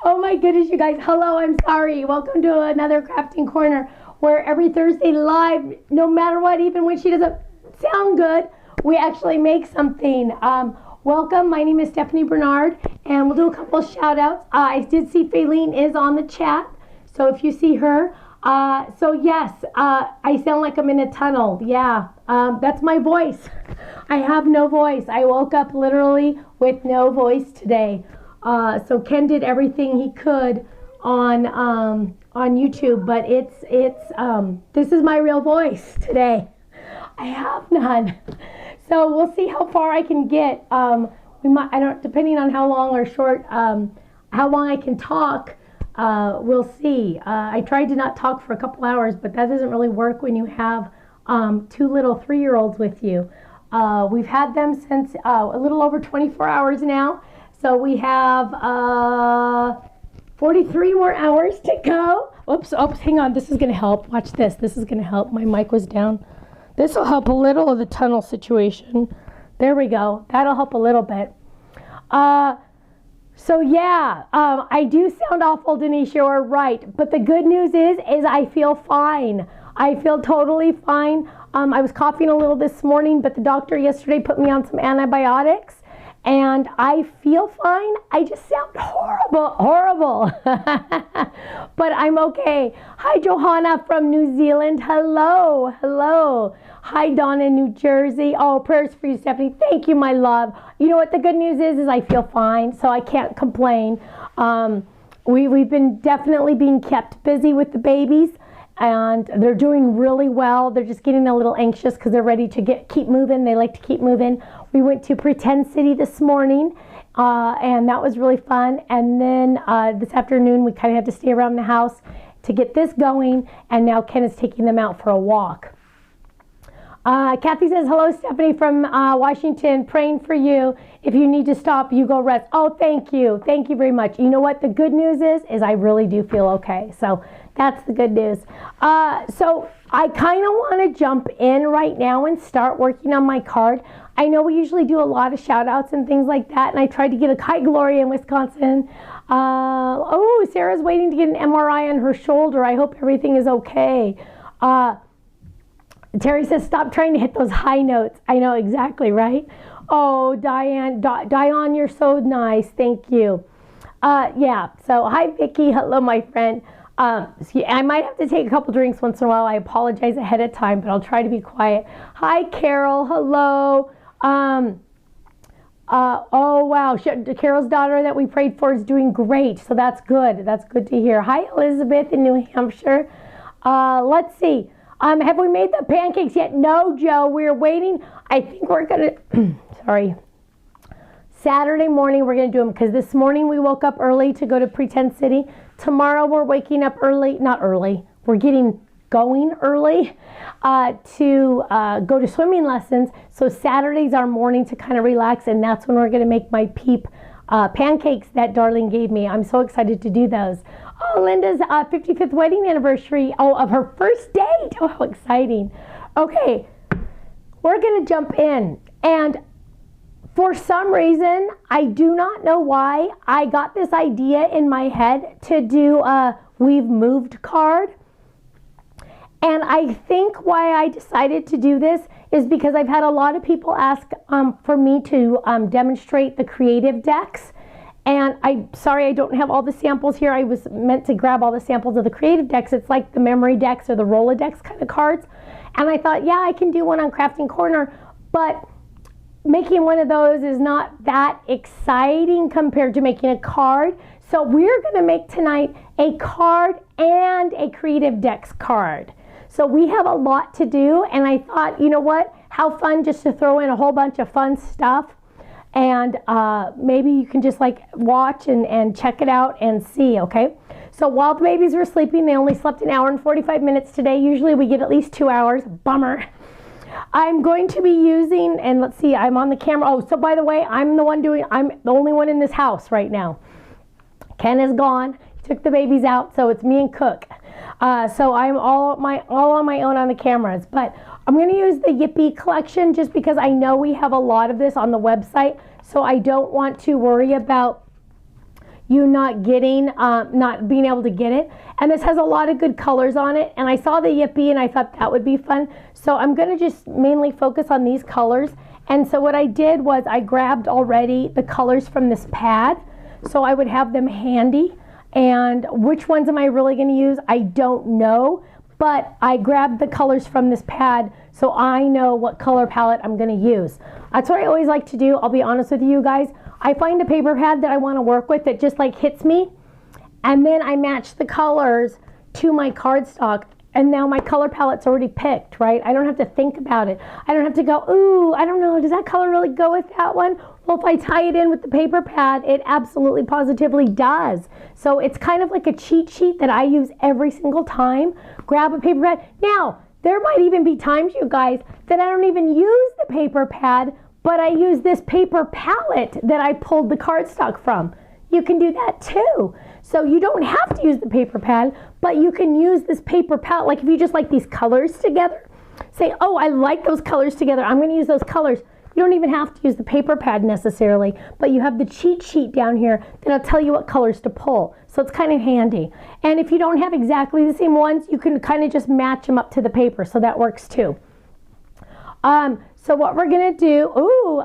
Oh my goodness, you guys. Hello, I'm sorry. Welcome to another Crafting Corner, where every Thursday live, no matter what, even when she doesn't sound good, we actually make something. Welcome. My name is Stephanie Bernard, and we'll do a couple of shout outs. I did see Faylene is on the chat, so if you see her. So yes, I sound like I'm in a tunnel. Yeah, that's my voice. I have no voice. I woke up literally with no voice today. So Ken did everything he could on YouTube, but this is my real voice today. I have none. So we'll see how far I can get. Depending on how long or short, how long I can talk. We'll see. I tried to not talk for a couple hours, but that doesn't really work when you have two little 3-year-olds with you. We've had them since a little over 24 hours now. So we have 43 more hours to go. Oops, hang on. This is going to help. Watch this. This is going to help. My mic was down. This will help a little of the tunnel situation. There we go. That'll help a little bit. So yeah, I do sound awful, Denise. You're right. But the good news is I feel fine. I feel totally fine. I was coughing a little this morning, but the doctor yesterday put me on some antibiotics. And I feel fine. I just sound horrible. But I'm okay. Hi, Johanna from New Zealand. Hello. Hi, Donna in New Jersey. Oh, prayers for you, Stephanie. Thank you, my love. You know what the good news is I feel fine, so I can't complain. We've been definitely being kept busy with the babies, and they're doing really well. They're just getting a little anxious because they're ready to keep moving. They like to keep moving. We went to Pretend City this morning, and that was really fun. And then this afternoon, we kind of had to stay around the house to get this going, and now Ken is taking them out for a walk. Kathy says, hello, Stephanie from Washington, praying for you. If you need to stop, you go rest. Oh, thank you. Thank you very much. You know what the good news is I really do feel okay. So that's the good news. So I kind of want to jump in right now and start working on my card. I know we usually do a lot of shout outs and things like that, and I tried to get a Hi Gloria in Wisconsin. Sarah's waiting to get an MRI on her shoulder. I hope everything is okay. Terry says, stop trying to hit those high notes. I know, exactly, right? Oh, Diane, you're so nice. Thank you. Yeah, so hi, Vicki. Hello, my friend. I might have to take a couple drinks once in a while. I apologize ahead of time, but I'll try to be quiet. Hi, Carol. Hello. Oh, wow. Carol's daughter that we prayed for is doing great, so that's good. That's good to hear. Hi, Elizabeth in New Hampshire. Let's see. Have we made the pancakes yet? No, Joe. We're waiting. I think we're going to, sorry. Saturday morning we're going to do them because this morning we woke up early to go to Pretend City. Tomorrow we're waking up early. Not early. We're getting going early to go to swimming lessons. So Saturday's our morning to kind of relax, and that's when we're going to make my Peep pancakes that Darlene gave me. I'm so excited to do those. Oh, Linda's 55th wedding anniversary. Oh, of her first date. Oh, how exciting. Okay, we're going to jump in. And for some reason, I do not know why, I got this idea in my head to do a We've Moved card. And I think why I decided to do this is because I've had a lot of people ask for me to demonstrate the creative decks. And I'm sorry I don't have all the samples here. I was meant to grab all the samples of the creative decks. It's like the memory decks or the Rolodex kind of cards. And I thought, yeah, I can do one on Crafting Corner, but making one of those is not that exciting compared to making a card. So we're going to make tonight a card and a creative decks card. So we have a lot to do, and I thought, you know what, how fun just to throw in a whole bunch of fun stuff. And maybe you can just like watch and check it out and see, okay? So while the babies were sleeping, they only slept an hour and 45 minutes today. Usually we get at least 2 hours. Bummer. I'm going to be using, and let's see, I'm on the camera. Oh, so by the way, I'm the only one in this house right now. Ken is gone. He took the babies out, so it's me and Cook. So I'm all on my own on the cameras. But I'm going to use the Yippee collection just because I know we have a lot of this on the website. So I don't want to worry about, you not being able to get it. And this has a lot of good colors on it. And I saw the Yippee and I thought that would be fun. So I'm going to just mainly focus on these colors. And so what I did was I grabbed already the colors from this pad. So I would have them handy. And which ones am I really going to use? I don't know. But I grabbed the colors from this pad so I know what color palette I'm going to use. That's what I always like to do. I'll be honest with you guys. I find a paper pad that I want to work with that just like hits me. And then I match the colors to my cardstock. And now my color palette's already picked, right? I don't have to think about it. I don't have to go, ooh, I don't know, does that color really go with that one? Well, if I tie it in with the paper pad, it absolutely positively does. So it's kind of like a cheat sheet that I use every single time. Grab a paper pad. Now, there might even be times, you guys, that I don't even use the paper pad, but I use this paper palette that I pulled the cardstock from. You can do that too. So you don't have to use the paper pad, but you can use this paper palette. Like if you just like these colors together, say, oh, I like those colors together. I'm going to use those colors. You don't even have to use the paper pad necessarily, but you have the cheat sheet down here that'll tell you what colors to pull. So it's kind of handy. And if you don't have exactly the same ones, you can kind of just match them up to the paper. So that works too. So what we're going to do,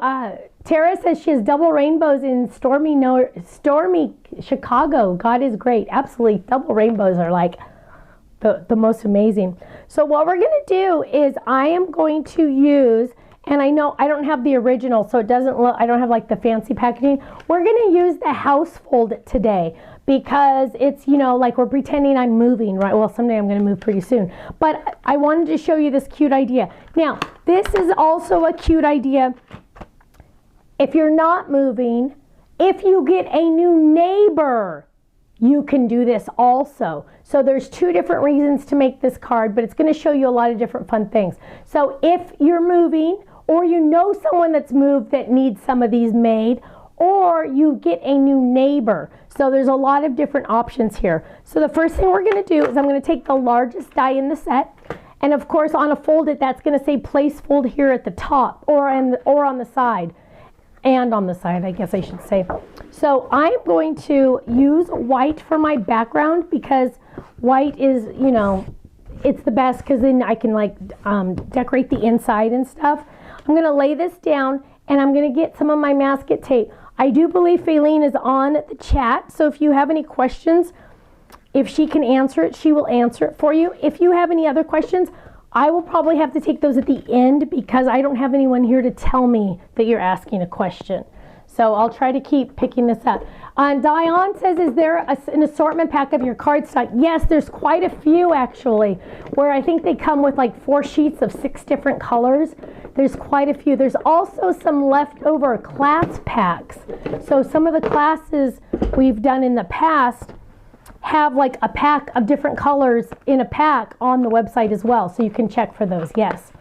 Tara says she has double rainbows in stormy Chicago. God is great. Absolutely. Double rainbows are like the most amazing. So what we're going to do is I am going to use, and I know I don't have the original, so it doesn't look, I don't have like the fancy packaging. We're going to use the house fold today because it's, you know, like we're pretending I'm moving, right? Well, someday I'm going to move pretty soon. But I wanted to show you this cute idea. Now, this is also a cute idea. If you're not moving, if you get a new neighbor, you can do this also. So there's two different reasons to make this card, but it's going to show you a lot of different fun things. So if you're moving, or you know someone that's moved that needs some of these made, or you get a new neighbor. So there's a lot of different options here. So the first thing we're going to do is I'm going to take the largest die in the set. And of course on a folded, that's going to say place fold here at the top or on the side. And on the side, I guess I should say. So I'm going to use white for my background because white is, you know, it's the best because then I can like decorate the inside and stuff. I'm going to lay this down and I'm going to get some of my masking tape. I do believe Faylene is on the chat, so if you have any questions, if she can answer it, she will answer it for you. If you have any other questions, I will probably have to take those at the end because I don't have anyone here to tell me that you're asking a question. So I'll try to keep picking this up. Diane says, is there an assortment pack of your cardstock? Yes, there's quite a few actually, where I think they come with like 4 sheets of 6 different colors. There's quite a few. There's also some leftover class packs. So some of the classes we've done in the past have like a pack of different colors in a pack on the website as well. So you can check for those, yes.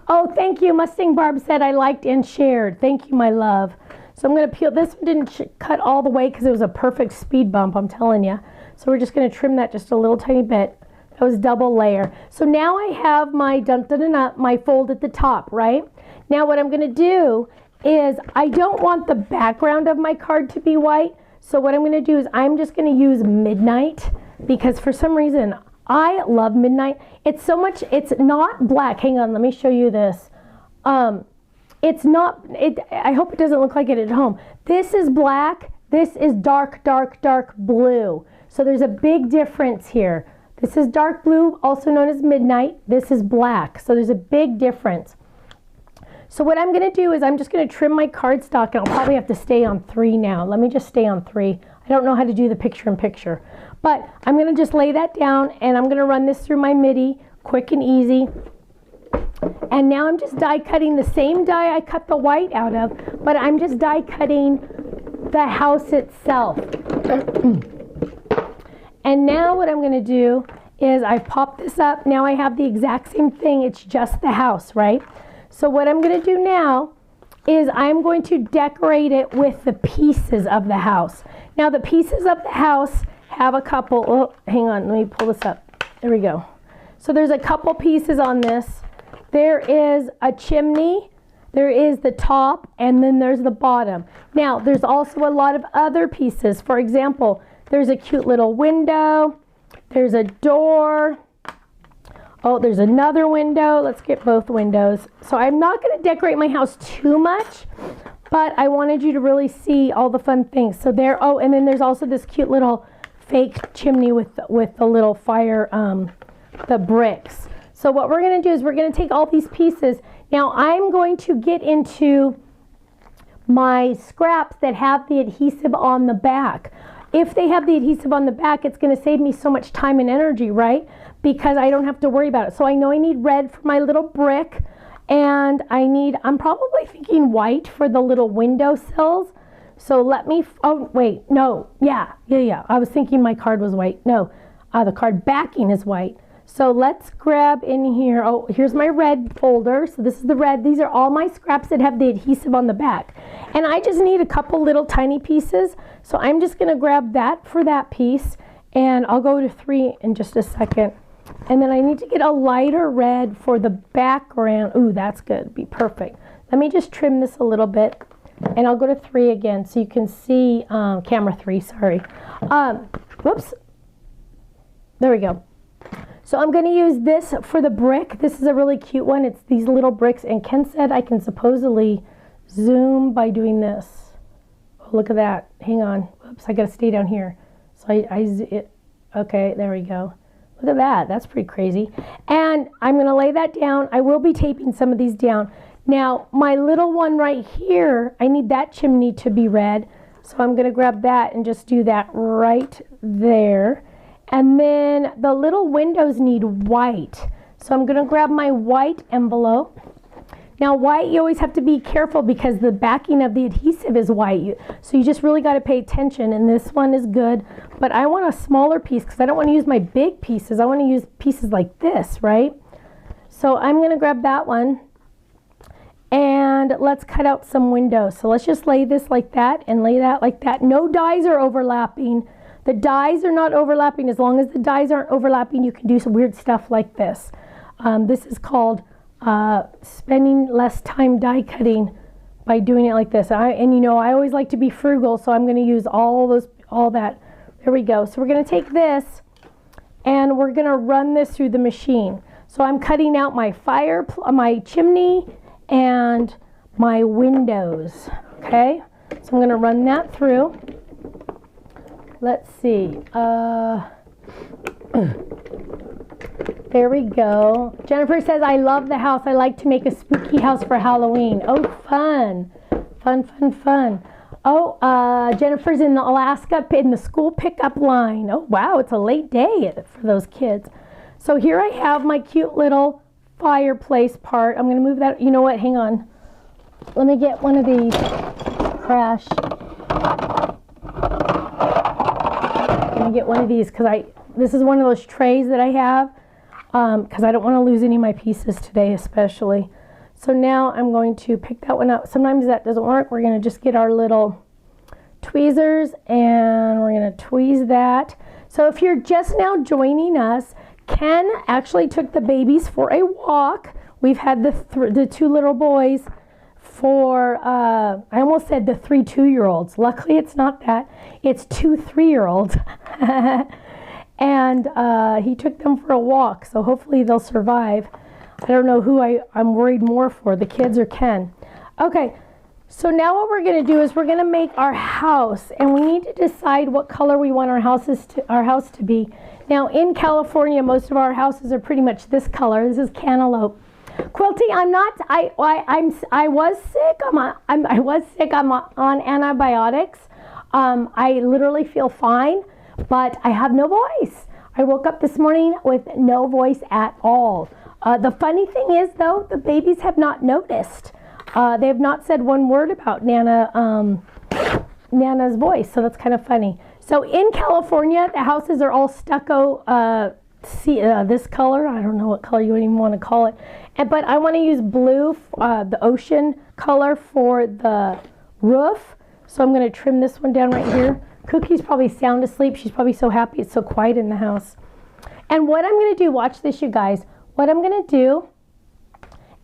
Oh, thank you. Mustang Barb said I liked and shared. Thank you, my love. So I'm going to peel. This one didn't cut all the way because it was a perfect speed bump, I'm telling you. So we're just going to trim that just a little tiny bit. That was double layer. So now I have my my fold at the top, right? Now what I'm going to do is I don't want the background of my card to be white. So what I'm going to do is I'm just going to use Midnight because for some reason I love Midnight. It's so much, it's not black. Hang on, let me show you this. It's not, I hope it doesn't look like it at home. This is black. This is dark, dark, dark blue. So there's a big difference here. This is dark blue, also known as Midnight. This is black. So there's a big difference. So what I'm going to do is I'm just going to trim my cardstock, and I'll probably have to stay on 3 now. Let me just stay on 3. I don't know how to do the picture-in-picture. But I'm going to just lay that down, and I'm going to run this through my MIDI, quick and easy. And now I'm just die cutting the same die I cut the white out of, but I'm just die cutting the house itself. And now what I'm going to do is I pop this up. Now I have the exact same thing. It's just the house, right? So what I'm going to do now is I'm going to decorate it with the pieces of the house. Now the pieces of the house have a couple, oh, hang on, let me pull this up. There we go. So there's a couple pieces on this. There is a chimney, There is the top, and then there's the bottom. Now, there's also a lot of other pieces. For example, there's a cute little window. There's a door. Oh, there's another window. Let's get both windows. So I'm not going to decorate my house too much, but I wanted you to really see all the fun things. So there, oh, and then there's also this cute little fake chimney with the little fire, the bricks. So what we're going to do is we're going to take all these pieces. Now I'm going to get into my scraps that have the adhesive on the back. If they have the adhesive on the back, it's going to save me so much time and energy, right? Because I don't have to worry about it. So I know I need red for my little brick, and I'm probably thinking white for the little window sills. So let me, oh wait, no, yeah. I was thinking my card was white. No, the card backing is white. So let's grab in here, oh, here's my red folder. So this is the red. These are all my scraps that have the adhesive on the back. And I just need a couple little tiny pieces. So I'm just gonna grab that for that piece, and I'll go to 3 in just a second. And then I need to get a lighter red for the background. Ooh, that's good, be perfect. Let me just trim this a little bit, and I'll go to 3 again so you can see, camera 3, sorry. Whoops, there we go. So I'm going to use this for the brick. This is a really cute one. It's these little bricks, and Ken said I can supposedly zoom by doing this. Oh, look at that. Hang on. Whoops, I got to stay down here. So okay, there we go. Look at that. That's pretty crazy. And I'm going to lay that down. I will be taping some of these down. Now, my little one right here, I need that chimney to be red. So I'm going to grab that and just do that right there. And then the little windows need white. So I'm going to grab my white envelope. Now white, you always have to be careful because the backing of the adhesive is white. So you just really got to pay attention. And this one is good. But I want a smaller piece because I don't want to use my big pieces. I want to use pieces like this, right? So I'm going to grab that one. And let's cut out some windows. So let's just lay this like that and lay that like that. No dies are overlapping. The dies are not overlapping. As long as the dies aren't overlapping, you can do some weird stuff like this. This is called spending less time die cutting by doing it like this. And you know, I always like to be frugal, so I'm going to use all that. There we go. So we're going to take this and we're going to run this through the machine. So I'm cutting out my my chimney and my windows. Okay, so I'm going to run that through. Let's see. There we go. Jennifer says, I love the house. I like to make a spooky house for Halloween. Oh, fun. Fun. Oh, Jennifer's in Alaska in the school pickup line. Oh, wow. It's a late day for those kids. So here I have my cute little fireplace part. I'm going to move that. You know what? Hang on. Let me get one of these. Crash. Let me get one of these because this is one of those trays that I have because I don't want to lose any of my pieces today especially. So now I'm going to pick that one up. Sometimes that doesn't work. We're going to just get our little tweezers and we're going to tweeze that. So if you're just now joining us, Ken actually took the babies for a walk. We've had the 2 little boys for, I almost said the 3 2-year-olds. Luckily it's not that. It's 2 3-year-olds. And he took them for a walk, so hopefully they'll survive. I don't know who I'm worried more for, the kids or Ken. Okay, so now what we're going to do is we're going to make our house, and we need to decide what color we want our house to be. Now in California, most of our houses are pretty much this color. This is cantaloupe. Quilty, I was sick. I was sick. I'm on antibiotics. I literally feel fine, but I have no voice. I woke up this morning with no voice at all. The funny thing is, though, the babies have not noticed. They have not said one word about Nana's voice, so that's kind of funny. So in California, the houses are all stucco, this color. I don't know what color you even want to call it. But I want to use blue, the ocean color for the roof. So I'm going to trim this one down right here. Cookie's probably sound asleep. She's probably so happy it's so quiet in the house. And what I'm going to do, watch this, you guys. What I'm going to do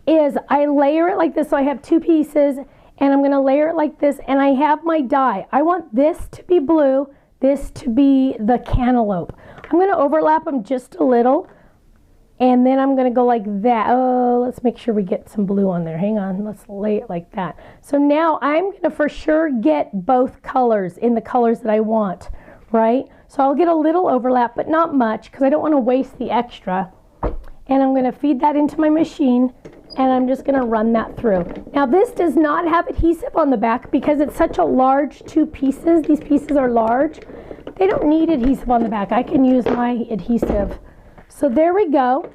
is I layer it like this. So I have 2 pieces, and I'm going to layer it like this, and I have my die. I want this to be blue, this to be the cantaloupe. I'm going to overlap them just a little, and then I'm going to go like that. Oh, let's make sure we get some blue on there. Hang on, let's lay it like that. So now I'm going to for sure get both colors in the colors that I want, right? So I'll get a little overlap, but not much, because I don't want to waste the extra. And I'm going to feed that into my machine, and I'm just going to run that through. Now this does not have adhesive on the back because it's such a large 2 pieces. These pieces are large. They don't need adhesive on the back. I can use my adhesive. So there we go.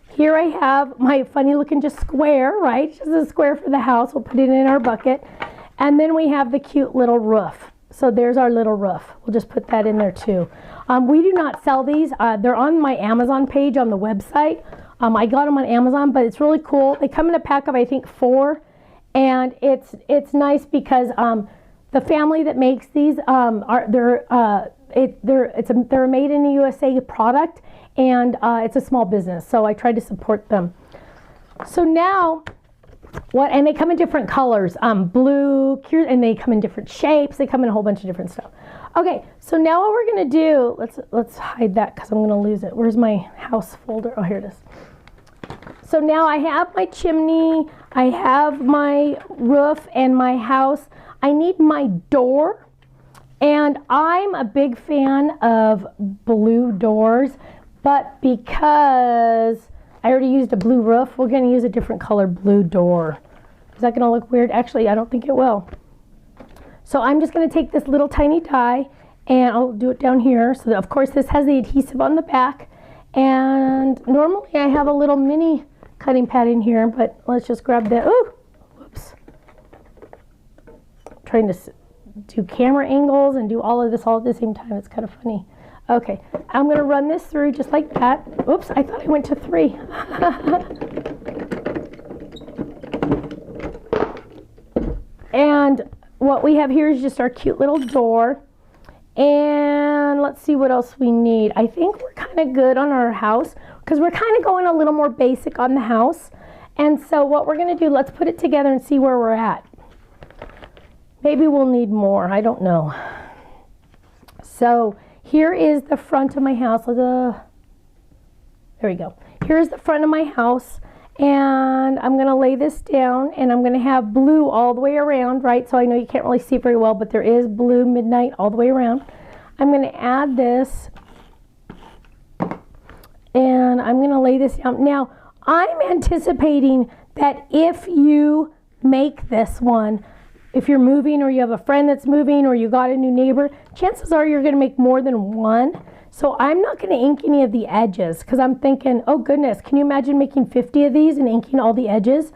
Here I have my funny looking just square, right? Just a square for the house. We'll put it in our bucket. And then we have the cute little roof. So there's our little roof. We'll just put that in there too. We do not sell these. They're on my Amazon page on the website. I got them on Amazon, but it's really cool. They come in a pack of, I think, 4. And it's nice because the family that makes these, they're a made in the USA product, and it's a small business. So I try to support them. So now, and they come in different colors, blue, and they come in different shapes. They come in a whole bunch of different stuff. Okay, so now what we're gonna do, let's hide that because I'm gonna lose it. Where's my house folder? Oh, here it is. So now I have my chimney, I have my roof and my house. I need my door, and I'm a big fan of blue doors, but because I already used a blue roof, we're gonna use a different color blue door. Is that gonna look weird? Actually, I don't think it will. So I'm just gonna take this little tiny die, and I'll do it down here. So that, of course, this has the adhesive on the back, and normally I have a little mini cutting pad in here, but let's just grab that. Ooh, whoops. I'm trying to do camera angles and do all of this all at the same time. It's kind of funny. Okay, I'm going to run this through just like that. Oops, I thought I went to 3. And what we have here is just our cute little door. And let's see what else we need. I think we're kind of good on our house because we're kind of going a little more basic on the house. And so what we're going to do, let's put it together and see where we're at. Maybe we'll need more. I don't know. So here is the front of my house. There we go. Here's the front of my house. And I'm going to lay this down, and I'm going to have blue all the way around, right? So I know you can't really see it very well, but there is blue midnight all the way around. I'm going to add this, and I'm going to lay this down. Now, I'm anticipating that if you make this one, if you're moving or you have a friend that's moving or you got a new neighbor, chances are you're going to make more than one. So I'm not going to ink any of the edges because I'm thinking, oh goodness, can you imagine making 50 of these and inking all the edges?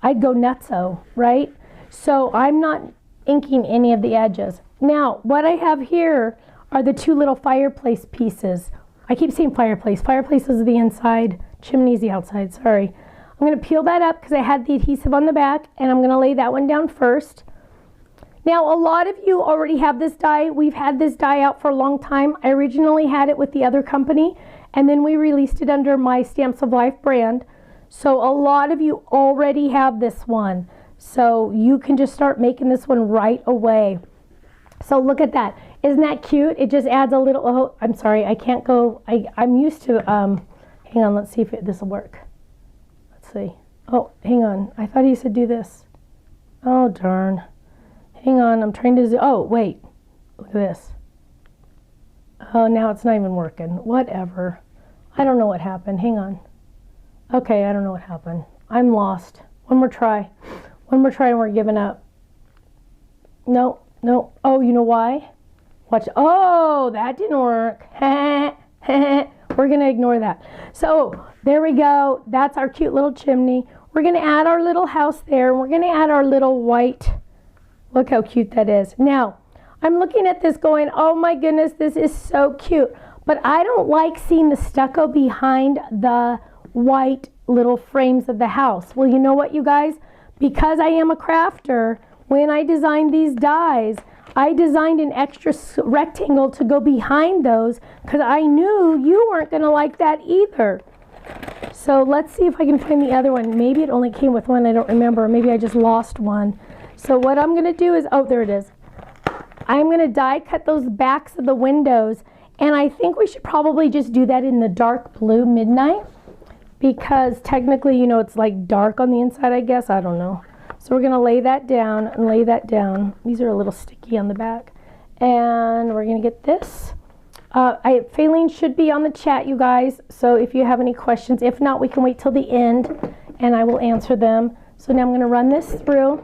I'd go nutso, right? So I'm not inking any of the edges. Now, what I have here are the 2 little fireplace pieces. I keep saying fireplace. Fireplace is the inside, chimney's the outside, sorry. I'm going to peel that up because I had the adhesive on the back, and I'm going to lay that one down first. Now, a lot of you already have this die. We've had this die out for a long time. I originally had it with the other company, and then we released it under my Stamps of Life brand. So a lot of you already have this one. So you can just start making this one right away. So look at that. Isn't that cute? It just adds a little, oh, I'm sorry, I can't go, I'm used to, hang on, let's see if this will work. Let's see. Oh, hang on. I thought he said do this. Oh, darn. Hang on, I'm trying to, oh, wait, look at this. Oh, now it's not even working. Whatever. I don't know what happened. Hang on. Okay, I don't know what happened. I'm lost. One more try. One more try and we're giving up. No, no. Oh, you know why? Watch. Oh, that didn't work. We're going to ignore that. So there we go. That's our cute little chimney. We're going to add our little house there. And we're going to add our little white. Look how cute that is. Now, I'm looking at this going, oh my goodness, this is so cute. But I don't like seeing the stucco behind the white little frames of the house. Well, you know what, you guys? Because I am a crafter, when I designed these dies, I designed an extra rectangle to go behind those because I knew you weren't going to like that either. So let's see if I can find the other one. Maybe it only came with one, I don't remember. Maybe I just lost one. So what I'm gonna do is, oh, there it is. I'm gonna die cut those backs of the windows, and I think we should probably just do that in the dark blue midnight, because technically, you know, it's like dark on the inside, I guess, I don't know. So we're gonna lay that down and lay that down. These are a little sticky on the back. And we're gonna get this. Faylene should be on the chat, you guys, so if you have any questions, if not, we can wait till the end and I will answer them. So now I'm going to run this through.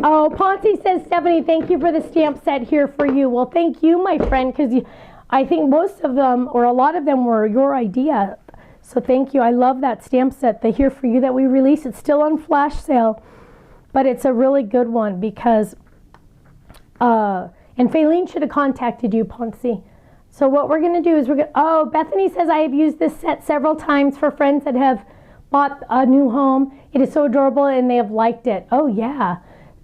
Oh, Ponce says, Stephanie, thank you for the stamp set here for you. Well, thank you, my friend, because I think most of them, or a lot of them, were your idea. So thank you. I love that stamp set, the Here For You that we released. It's still on flash sale, but it's a really good one because and Faylene should have contacted you, Ponce. So what we're going to do is oh, Bethany says, I have used this set several times for friends that have bought a new home. It is so adorable and they have liked it. Oh, yeah.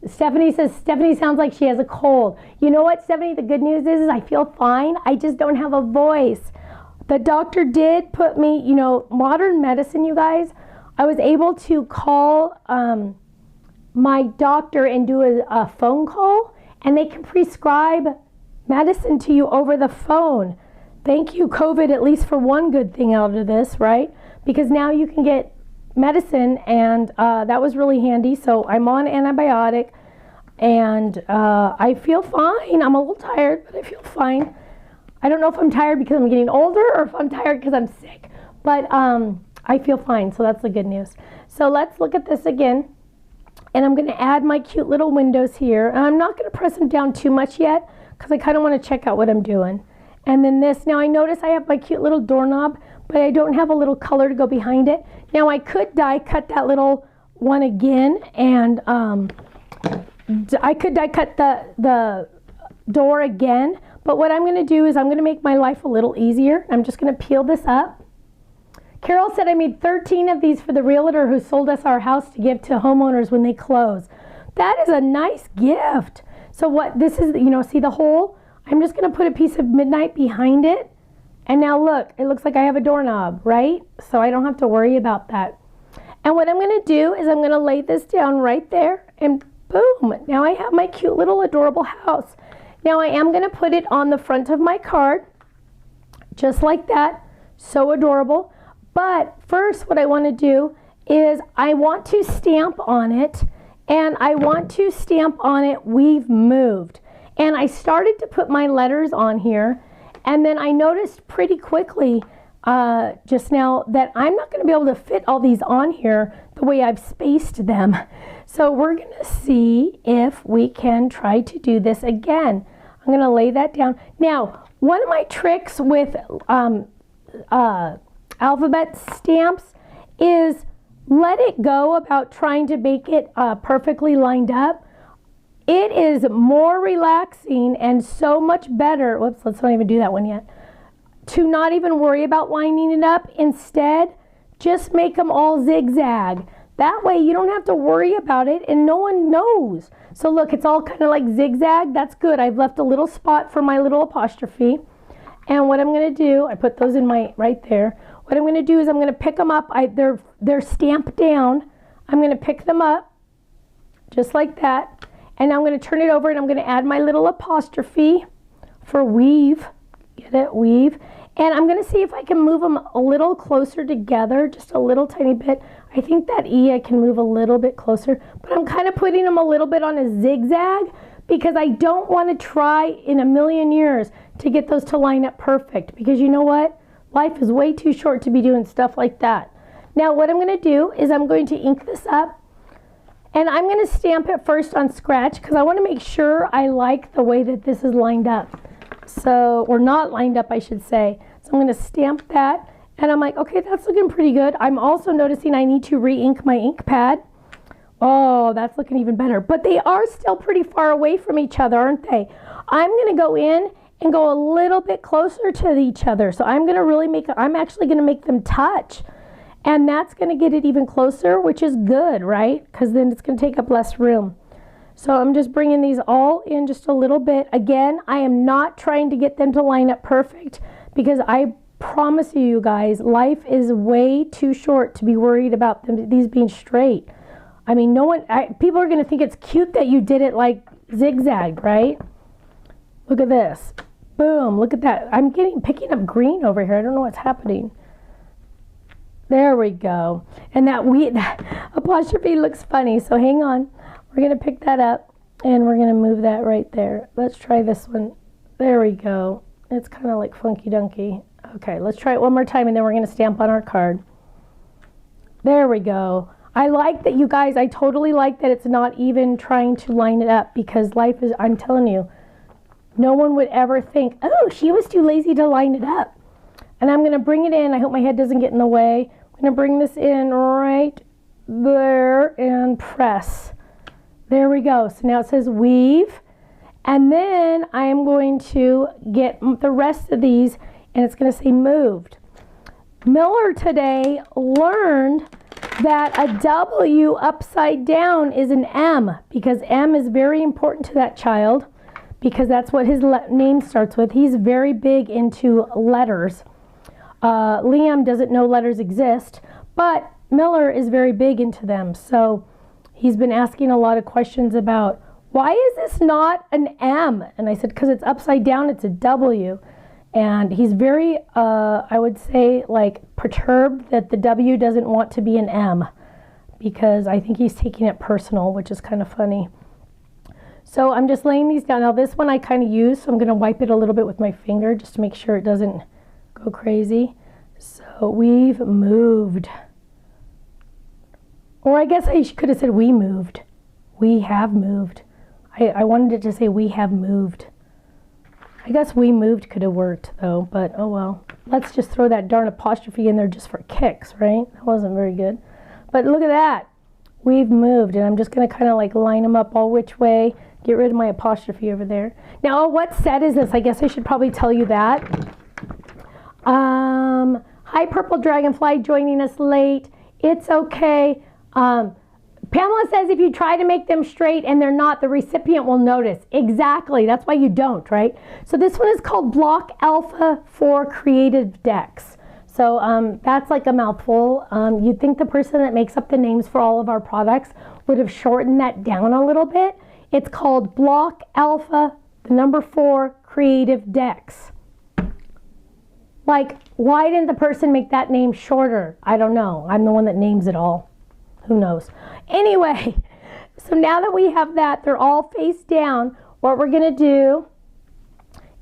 Stephanie says, Stephanie sounds like she has a cold. You know what, Stephanie? The good news is I feel fine. I just don't have a voice. The doctor did put me, you know, modern medicine, you guys. I was able to call my doctor and do a phone call, and they can prescribe medicine to you over the phone. Thank you, COVID, at least for one good thing out of this, right? Because now you can get medicine, and that was really handy. So I'm on antibiotic, and I feel fine. I'm a little tired, but I feel fine. I don't know if I'm tired because I'm getting older or if I'm tired because I'm sick, but I feel fine, so that's the good news. So let's look at this again. And I'm going to add my cute little windows here. And I'm not going to press them down too much yet because I kind of want to check out what I'm doing. And then this. Now I notice I have my cute little doorknob, but I don't have a little color to go behind it. Now I could die cut that little one again, and I could die cut the door again. But what I'm going to do is I'm going to make my life a little easier. I'm just going to peel this up. Carol said, I made 13 of these for the realtor who sold us our house to give to homeowners when they close. That is a nice gift. So what this is, you know, see the hole? I'm just going to put a piece of midnight behind it. And now look, it looks like I have a doorknob, right? So I don't have to worry about that. And what I'm going to do is I'm going to lay this down right there, and boom, now I have my cute little adorable house. Now I am going to put it on the front of my card, just like that. So adorable. But first what I want to do is I want to stamp on it, and I want to stamp on it, we've moved. And I started to put my letters on here, and then I noticed pretty quickly just now that I'm not going to be able to fit all these on here the way I've spaced them. So we're going to see if we can try to do this again. I'm going to lay that down. Now, one of my tricks with alphabet stamps is let it go about trying to make it perfectly lined up. It is more relaxing and so much better. Whoops, let's not even do that one yet. To not even worry about lining it up. Instead, just make them all zigzag. That way you don't have to worry about it and no one knows. So look, it's all kind of like zigzag. That's good. I've left a little spot for my little apostrophe. And what I'm going to do, I put those in my right there. What I'm going to do is I'm going to pick them up. They're stamped down. I'm going to pick them up just like that. And I'm going to turn it over and I'm going to add my little apostrophe for weave. Get it? Weave. And I'm going to see if I can move them a little closer together, just a little tiny bit. I think that E I can move a little bit closer, but I'm kind of putting them a little bit on a zigzag because I don't want to try in a million years to get those to line up perfect, because you know what? Life is way too short to be doing stuff like that. Now what I'm going to do is I'm going to ink this up, and I'm going to stamp it first on scratch because I want to make sure I like the way that this is lined up. So, or not lined up, I should say. So I'm going to stamp that, and I'm like, okay, that's looking pretty good. I'm also noticing I need to re-ink my ink pad. Oh, that's looking even better. But they are still pretty far away from each other, aren't they? I'm going to go in and go a little bit closer to each other. So I'm going to really I'm actually going to make them touch. And that's going to get it even closer, which is good, right? Because then it's going to take up less room. So I'm just bringing these all in just a little bit. Again, I am not trying to get them to line up perfect because I promise you guys, life is way too short to be worried about these being straight. I mean, people are going to think it's cute that you did it like zigzag, right? Look at this. Boom, look at that. I'm picking up green over here. I don't know what's happening. There we go. And that apostrophe looks funny, so hang on. We're going to pick that up, and we're going to move that right there. Let's try this one. There we go. It's kind of like funky dunky. Okay, let's try it one more time, and then we're going to stamp on our card. There we go. I like that, you guys. I totally like that it's not even trying to line it up, because life is, I'm telling you, no one would ever think, oh, she was too lazy to line it up. And I'm going to bring it in. I hope my head doesn't get in the way. I'm going to bring this in right there and press. There we go. So now it says weave. And then I am going to get the rest of these, and it's going to say moved. Miller today learned that a W upside down is an M, because M is very important to that child, because that's what his name starts with. He's very big into letters. Liam doesn't know letters exist, but Miller is very big into them. So he's been asking a lot of questions about, why is this not an M? And I said, because it's upside down, it's a W. And he's very, I would say, like, perturbed that the W doesn't want to be an M, because I think he's taking it personal, which is kind of funny. So I'm just laying these down. Now this one I kind of use, so I'm going to wipe it a little bit with my finger just to make sure it doesn't go crazy. So we've moved. Or I guess I could have said we moved. We have moved. I wanted it to say we have moved. I guess we moved could have worked though, but oh well. Let's just throw that darn apostrophe in there just for kicks, right? That wasn't very good. But look at that. We've moved, and I'm just going to kind of like line them up all which way. Get rid of my apostrophe over there. Now, what set is this? I guess I should probably tell you that. Hi, Purple Dragonfly, joining us late. It's okay. Pamela says if you try to make them straight and they're not, the recipient will notice. Exactly. That's why you don't, right? So this one is called Block Alpha for Creative Decks. So that's like a mouthful. You'd think the person that makes up the names for all of our products would have shortened that down a little bit. It's called Block Alpha, the number 4 Creative Decks. Like, why didn't the person make that name shorter? I don't know. I'm the one that names it all. Who knows? Anyway, so now that we have that, they're all face down. What we're going to do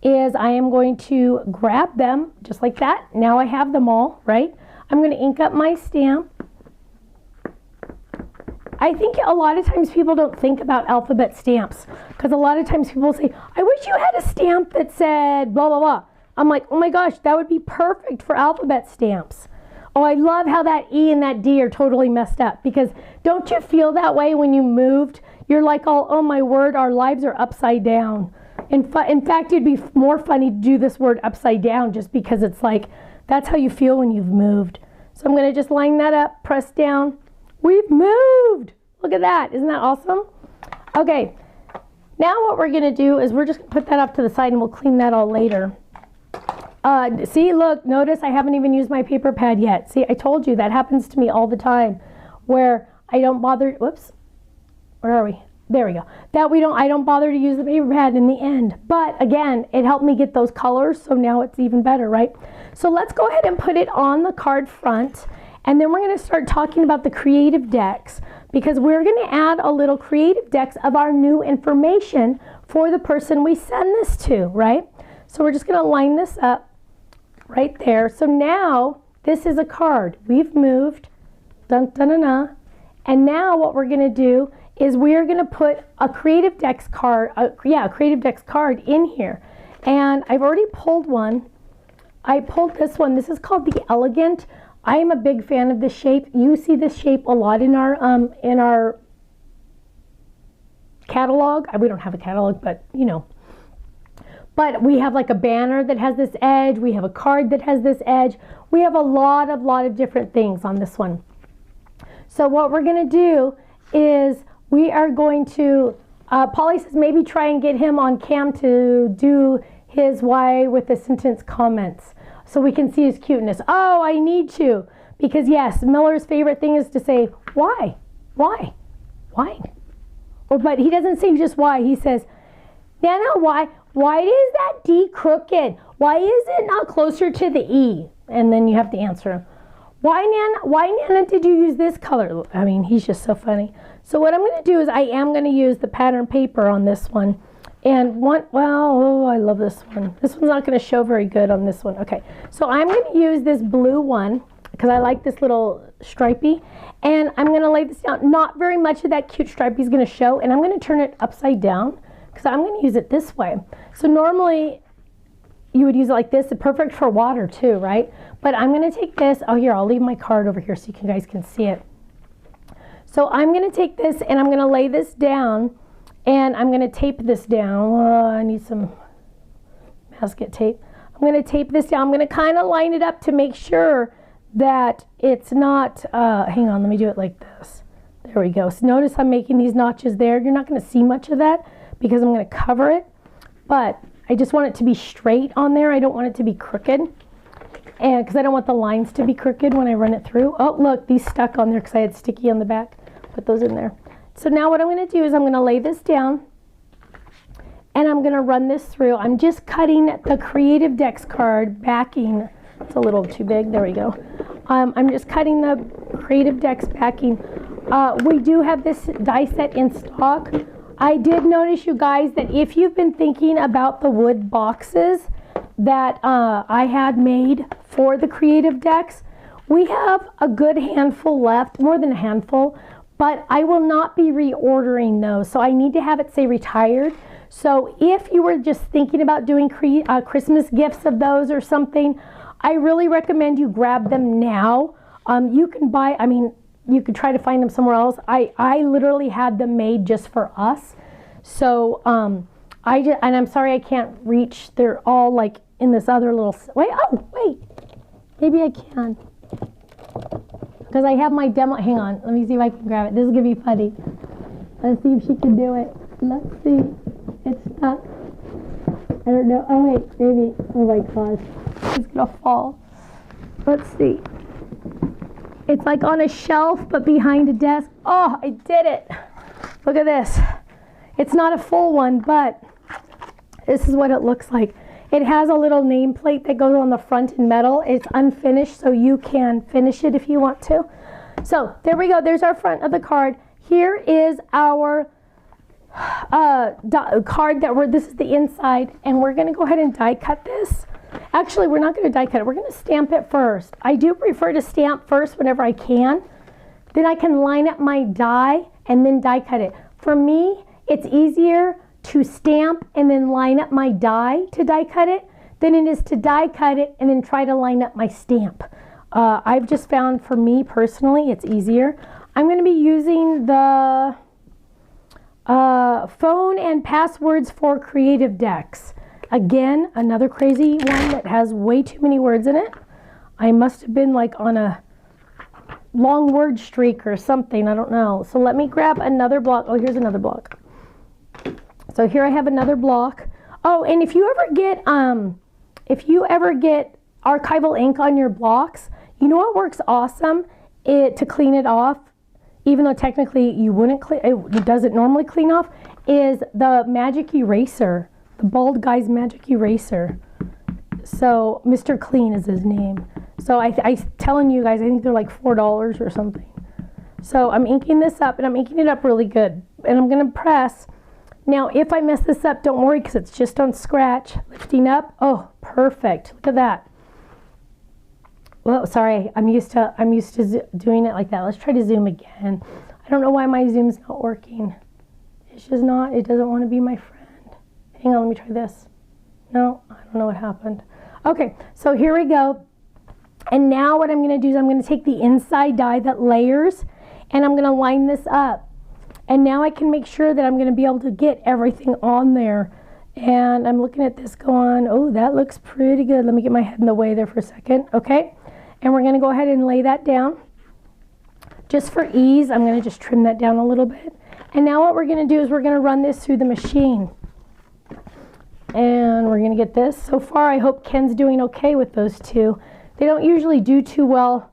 is I am going to grab them just like that. Now I have them all, right? I'm going to ink up my stamp. I think a lot of times people don't think about alphabet stamps, because a lot of times people say, I wish you had a stamp that said blah, blah, blah. I'm like, oh my gosh, that would be perfect for alphabet stamps. Oh, I love how that E and that D are totally messed up, because don't you feel that way when you moved? You're like, oh my word, our lives are upside down. In fact, it'd be more funny to do this word upside down, just because it's like, that's how you feel when you've moved. So I'm going to just line that up, press down. We've moved. Look at that. Isn't that awesome? Okay. Now what we're going to do is we're just going to put that off to the side, and we'll clean that all later. See, look, notice I haven't even used my paper pad yet. See, I told you that happens to me all the time, where I don't bother. Whoops. Where are we? There we go. I don't bother to use the paper pad in the end. But again, it helped me get those colors, so now it's even better, right? So let's go ahead and put it on the card front, and then we're going to start talking about the creative decks, because we're going to add a little creative decks of our new information for the person we send this to, right? So we're just going to line this up right there. So now this is a card. We've moved, dun, dun, dun, dun. And now what we're going to do is we're going to put a creative decks card, a creative decks card in here. And I've already pulled one. I pulled this one. This is called the Elegant. I am a big fan of this shape. You see this shape a lot in our catalog. We don't have a catalog, but you know. But we have like a banner that has this edge. We have a card that has this edge. We have a lot of different things on this one. So what we're going to do is we are going to, Polly says maybe try and get him on cam to do his why with the sentence comments. so we can see his cuteness. Oh, I need to, because yes, Miller's favorite thing is to say, why? Why? Why? Or, but he doesn't say just why. He says, Nana, why is that D crooked? Why is it not closer to the E? And then you have to answer him. Why, Nana, did you use this color? I mean, he's just so funny. So what I'm going to do is I am going to use the pattern paper on this one. And oh, I love this one. This one's not going to show very good on this one. Okay, so I'm going to use this blue one because I like this little stripey. And I'm going to lay this down. Not very much of that cute stripey is going to show. And I'm going to turn it upside down because I'm going to use it this way. So normally you would use it like this. It's perfect for water too, right? But I'm going to take this. Oh, here, I'll leave my card over here so you guys can see it. So I'm going to take this and I'm going to lay this down and I'm going to tape this down. Oh, I need some masking tape. I'm going to tape this down. I'm going to kind of line it up to make sure that it's not, hang on, let me do it like this. There we go. So notice I'm making these notches there. You're not going to see much of that because I'm going to cover it, but I just want it to be straight on there. I don't want it to be crooked. And because I don't want the lines to be crooked when I run it through. Oh, look, these stuck on there because I had sticky on the back. Put those in there. So now what I'm going to do is I'm going to lay this down and I'm going to run this through. I'm just cutting the Creative Decks card backing. It's a little too big. There we go. I'm just cutting the Creative Decks backing. We do have this die set in stock. I did notice, you guys, that if you've been thinking about the wood boxes that I had made for the Creative Decks, we have a good handful left, more than a handful, but I will not be reordering those. So I need to have it say retired. So if you were just thinking about doing Christmas gifts of those or something, I really recommend you grab them now. You can buy, I mean, you could try to find them somewhere else. I literally had them made just for us. So and I'm sorry I can't reach. They're all like in this other little, wait, maybe I can. Because I have my demo, hang on, let me see if I can grab it. This is gonna be funny. Let's see if she can do it. Let's see, it's stuck. I don't know, oh wait, maybe, oh my gosh, it's gonna fall. Let's see. It's like on a shelf, but behind a desk. Oh, I did it. Look at this. It's not a full one, but this is what it looks like. It has a little nameplate that goes on the front in metal. It's unfinished, so you can finish it if you want to. So there we go. There's our front of the card. Here is our card this is the inside, and we're going to go ahead and die cut this. Actually, we're not going to die cut it. We're going to stamp it first. I do prefer to stamp first whenever I can. Then I can line up my die and then die cut it. For me, it's easier to stamp and then line up my die to die cut it than it is to die cut it and then try to line up my stamp. I've just found, for me personally, it's easier. I'm going to be using the phone and passwords for Creative Decks. Again, another crazy one that has way too many words in it. I must have been like on a long word streak or something. I don't know. So let me grab another block. Oh, here's another block. So here I have another block. Oh, and if you ever get archival ink on your blocks, you know what works awesome to clean it off, even though technically you wouldn't clean it doesn't normally clean off, is the magic eraser, the bald guy's magic eraser. So Mr. Clean is his name. So I'm telling you guys, I think they're like $4 or something. So I'm inking this up, and I'm inking it up really good, and I'm going to press. Now, if I mess this up, don't worry, because it's just on scratch. Lifting up. Oh, perfect. Look at that. Well, sorry, I'm used to doing it like that. Let's try to zoom again. I don't know why my zoom's not working. It's just not. It doesn't want to be my friend. Hang on, let me try this. No, I don't know what happened. Okay, so here we go. And now what I'm going to do is I'm going to take the inside die that layers, and I'm going to line this up. And now I can make sure that I'm going to be able to get everything on there. And I'm looking at this going, oh, that looks pretty good. Let me get my head in the way there for a second. Okay. And we're going to go ahead and lay that down. Just for ease, I'm going to just trim that down a little bit. And now what we're going to do is we're going to run this through the machine. And we're going to get this. So far, I hope Ken's doing okay with those two. They don't usually do too well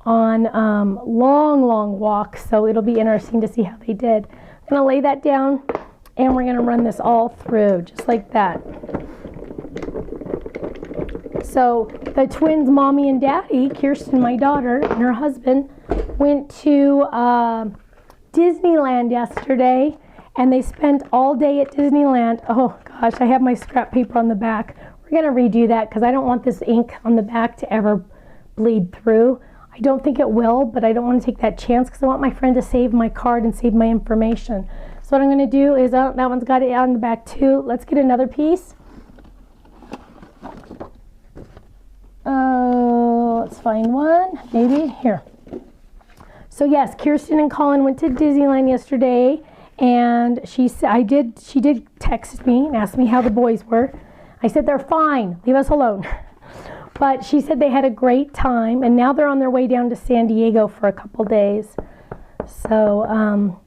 on long walks, so it'll be interesting to see how they did. I'm going to lay that down, and we're going to run this all through, just like that. So the twins, mommy and daddy, Kirsten, my daughter, and her husband, went to Disneyland yesterday, and they spent all day at Disneyland. Oh gosh, I have my scrap paper on the back. We're going to redo that because I don't want this ink on the back to ever bleed through. I don't think it will, but I don't want to take that chance because I want my friend to save my card and save my information. So what I'm going to do is, that one's got it on the back too. Let's get another piece. Let's find one, maybe here. So yes, Kirsten and Colin went to Disneyland yesterday, and she did text me and ask me how the boys were. I said they're fine, leave us alone. But she said they had a great time, and now they're on their way down to San Diego for a couple days. So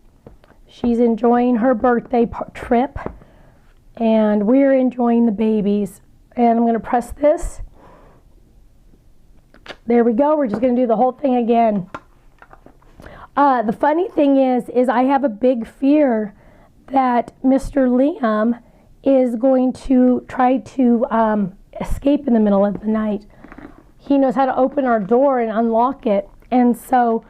she's enjoying her birthday trip, and we're enjoying the babies. And I'm going to press this. There we go. We're just going to do the whole thing again. The funny thing is I have a big fear that Mr. Liam is going to try to escape in the middle of the night. He knows how to open our door and unlock it. And so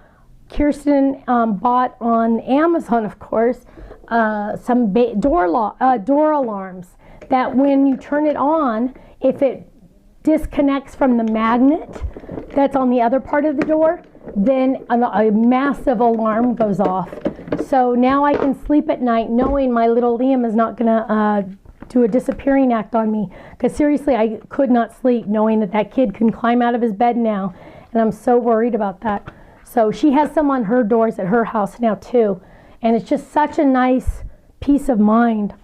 Kirsten bought on Amazon, of course, some door alarms that when you turn it on, if it disconnects from the magnet that's on the other part of the door, then a massive alarm goes off. So now I can sleep at night knowing my little Liam is not gonna do a disappearing act on me. Because seriously, I could not sleep knowing that kid can climb out of his bed now, and I'm so worried about that. So she has some on her doors at her house now too, and it's just such a nice peace of mind.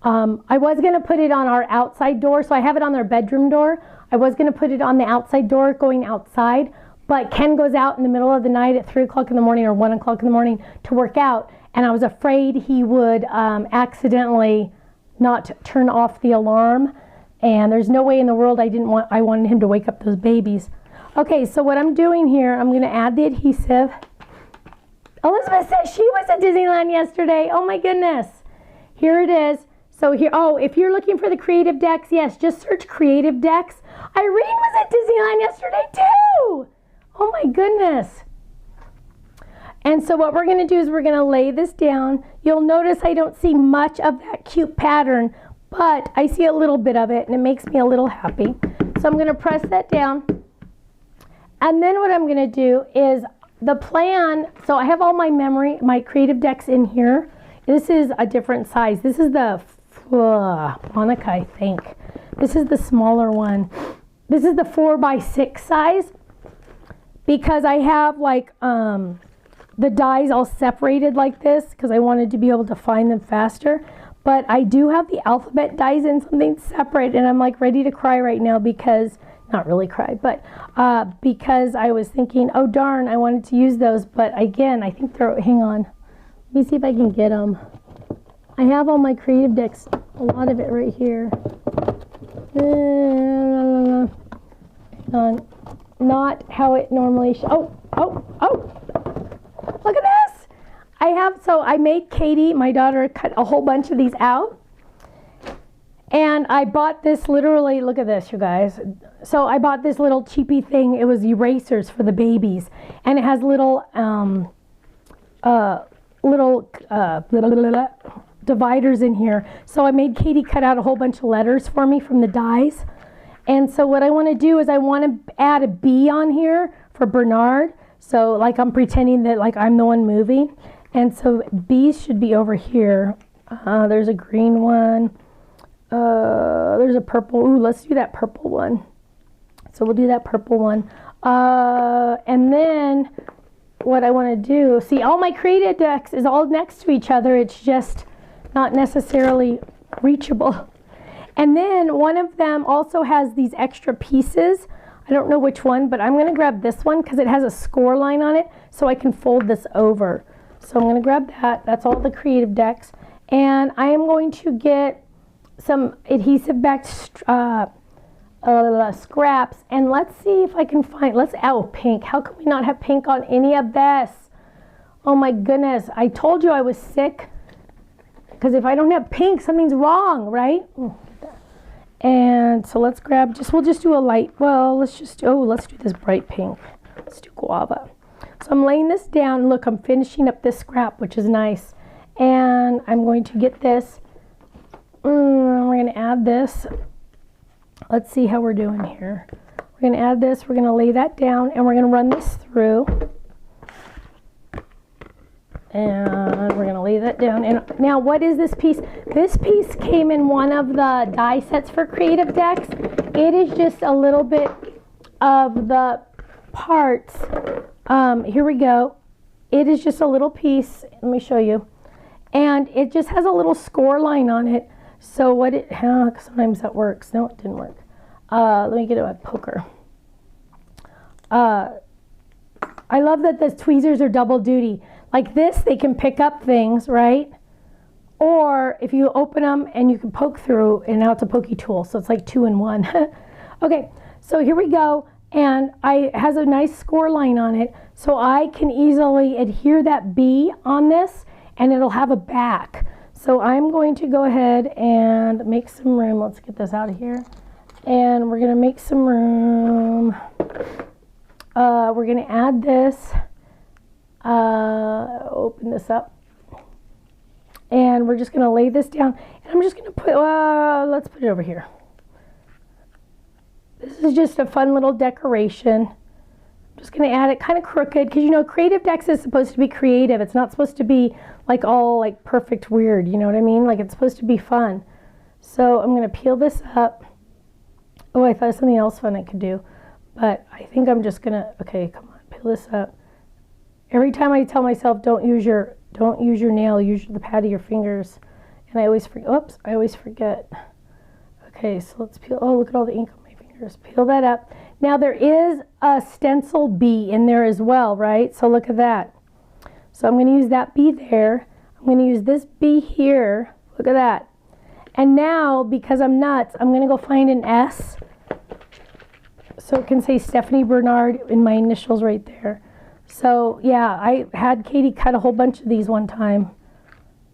I was going to put it on our outside door, so I have it on their bedroom door. I was going to put it on the outside door going outside, but Ken goes out in the middle of the night at 3 o'clock in the morning or 1 o'clock in the morning to work out, and I was afraid he would accidentally not turn off the alarm, and there's no way in the world I wanted him to wake up those babies. Okay, so what I'm doing here, I'm going to add the adhesive. Elizabeth says she was at Disneyland yesterday. Oh my goodness. Here it is. So here, oh, if you're looking for the creative decks, yes, just search creative decks. Irene was at Disneyland yesterday too. Oh my goodness. And so what we're going to do is we're going to lay this down. You'll notice I don't see much of that cute pattern, but I see a little bit of it, and it makes me a little happy. So I'm going to press that down. And then what I'm going to do is the plan. So I have all my creative decks in here. This is a different size. This is the Monica, I think. This is the smaller one. This is the 4x6 size because I have like the dies all separated like this because I wanted to be able to find them faster. But I do have the alphabet dies in something separate, and I'm like ready to cry right now because, not really cry, but because I was thinking, oh darn, I wanted to use those. But again, I think they're, hang on. Let me see if I can get them. I have all my creative decks, a lot of it right here. Not how it normally oh, look at this. I made Katie, my daughter, cut a whole bunch of these out. And I bought this literally, look at this, you guys. So I bought this little cheapy thing. It was erasers for the babies. And it has little, dividers in here. So I made Katie cut out a whole bunch of letters for me from the dies. And so what I want to do is I want to add a B on here for Bernard. So like I'm pretending that like I'm the one moving. And so B should be over here. There's a green one. There's a purple. Ooh, let's do that purple one. So we'll do that purple one. And then what I want to do, see, all my creative decks is all next to each other. It's just not necessarily reachable. And then one of them also has these extra pieces. I don't know which one, but I'm going to grab this one because it has a score line on it, so I can fold this over. So I'm going to grab that. That's all the creative decks. And I am going to get some adhesive backed scraps, and let's see if I can find, pink. How can we not have pink on any of this? Oh my goodness, I told you I was sick, because if I don't have pink, something's wrong, right? And so let's grab, we'll just do a light, let's do this bright pink. Let's do guava. So I'm laying this down. Look, I'm finishing up this scrap, which is nice. And I'm going to get this. We're going to add this. Let's see how we're doing here. We're going to add this. We're going to lay that down, and we're going to run this through. And we're going to lay that down. And now, what is this piece? This piece came in one of the die sets for Creative Decks. It is just a little bit of the parts. Here we go. It is just a little piece. Let me show you. And it just has a little score line on it. So sometimes that works. No, it didn't work. Let me get a poker. I love that the tweezers are double duty. Like this, they can pick up things, right? Or if you open them and you can poke through, and now it's a pokey tool. So it's like 2 in 1. Okay, so here we go. And it has a nice score line on it. So I can easily adhere that B on this, and it'll have a back. So I'm going to go ahead and make some room. Let's get this out of here. And we're going to make some room. We're going to add this. Open this up. And we're just going to lay this down. And I'm just going to put, let's put it over here. This is just a fun little decoration. I'm just going to add it kind of crooked, because you know Creative Decks is supposed to be creative. It's not supposed to be like all like perfect weird, you know what I mean? Like it's supposed to be fun. So I'm going to peel this up. Oh, I thought of something else fun I could do. But I think I'm just going to, okay, come on, peel this up. Every time I tell myself don't use your nail, use the pad of your fingers. And I always forget. Oops, I always forget. Okay, so let's peel. Oh, look at all the ink on my fingers. Peel that up. Now there is a stencil B in there as well, right? So look at that. So I'm going to use that B there. I'm going to use this B here. Look at that. And now, because I'm nuts, I'm going to go find an S. So it can say Stephanie Bernard in my initials right there. So yeah, I had Katie cut a whole bunch of these one time.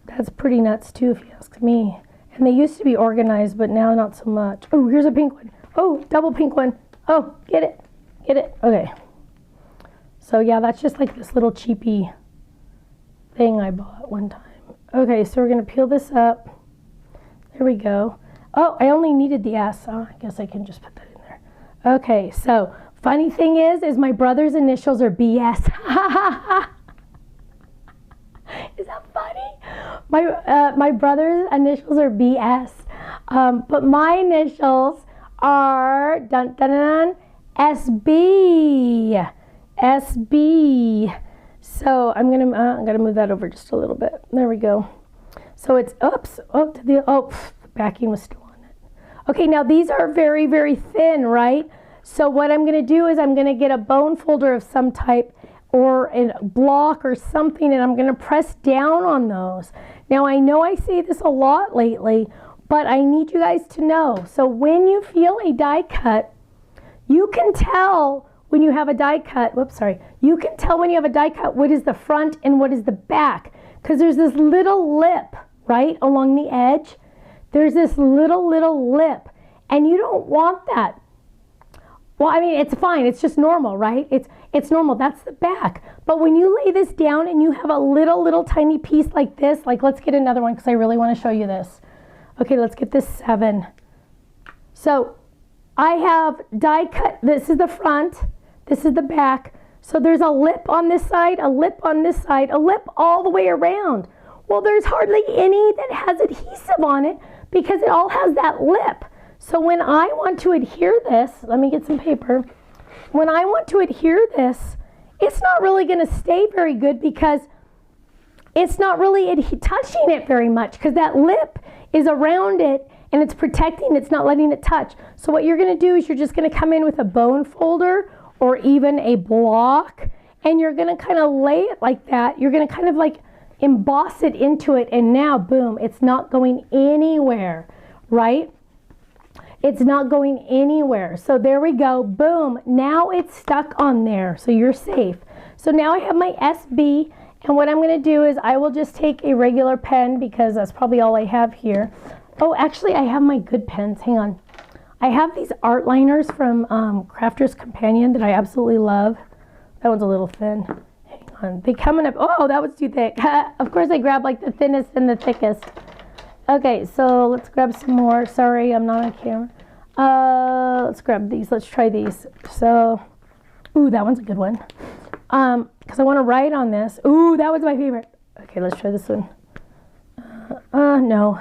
That's pretty nuts too, if you ask me. And they used to be organized, but now not so much. Oh, here's a pink one. Oh, double pink one. Oh, get it. Get it. Okay. So yeah, that's just like this little cheapy thing I bought one time. Okay, so we're going to peel this up. There we go. Oh, I only needed the S. Oh, I guess I can just put that in there. Okay, so funny thing is my brother's initials are BS. Is that funny? My brother's initials are BS. But my initials are dun, dun, dun, SB. SB. So I'm gonna move that over just a little bit. There we go. So it's the backing was still on it. Okay, now these are very, very thin, right? So what I'm gonna do is I'm gonna get a bone folder of some type or a block or something, and I'm gonna press down on those. Now I know I say this a lot lately, but I need you guys to know. So when you feel a die cut, you can tell when you have a die cut, you can tell when you have a die cut what is the front and what is the back. Because there's this little lip, right, along the edge. There's this little lip, and you don't want that. Well, I mean, it's fine. It's just normal, right? It's normal. That's the back. But when you lay this down and you have a little tiny piece like this, like let's get another one because I really want to show you this. Okay, let's get this 7. So I have die cut. This is the front. This is the back. So there's a lip on this side, a lip on this side, a lip all the way around. Well, there's hardly any that has adhesive on it because it all has that lip. So when I want to adhere this, let me get some paper. When I want to adhere this, it's not really going to stay very good because it's not really touching it very much because that lip is around it and it's protecting, it's not letting it touch. So what you're going to do is you're just going to come in with a bone folder or even a block, and you're going to kind of lay it like that. You're going to kind of like emboss it into it, and now, boom, it's not going anywhere. right? It's not going anywhere. So there we go. Boom. Now it's stuck on there. So you're safe. So now I have my SB. And what I'm going to do is I will just take a regular pen because that's probably all I have here. Oh, actually, I have my good pens. Hang on. I have these art liners from Crafter's Companion that I absolutely love. That one's a little thin. Hang on. They come in a... Oh, that was too thick. Of course, I grabbed like the thinnest and the thickest. Okay, so let's grab some more. Sorry, I'm not on camera. Let's grab these. Let's try these. So, ooh, that one's a good one. Because I want to write on this. Ooh, that was my favorite. Okay, let's try this one. No.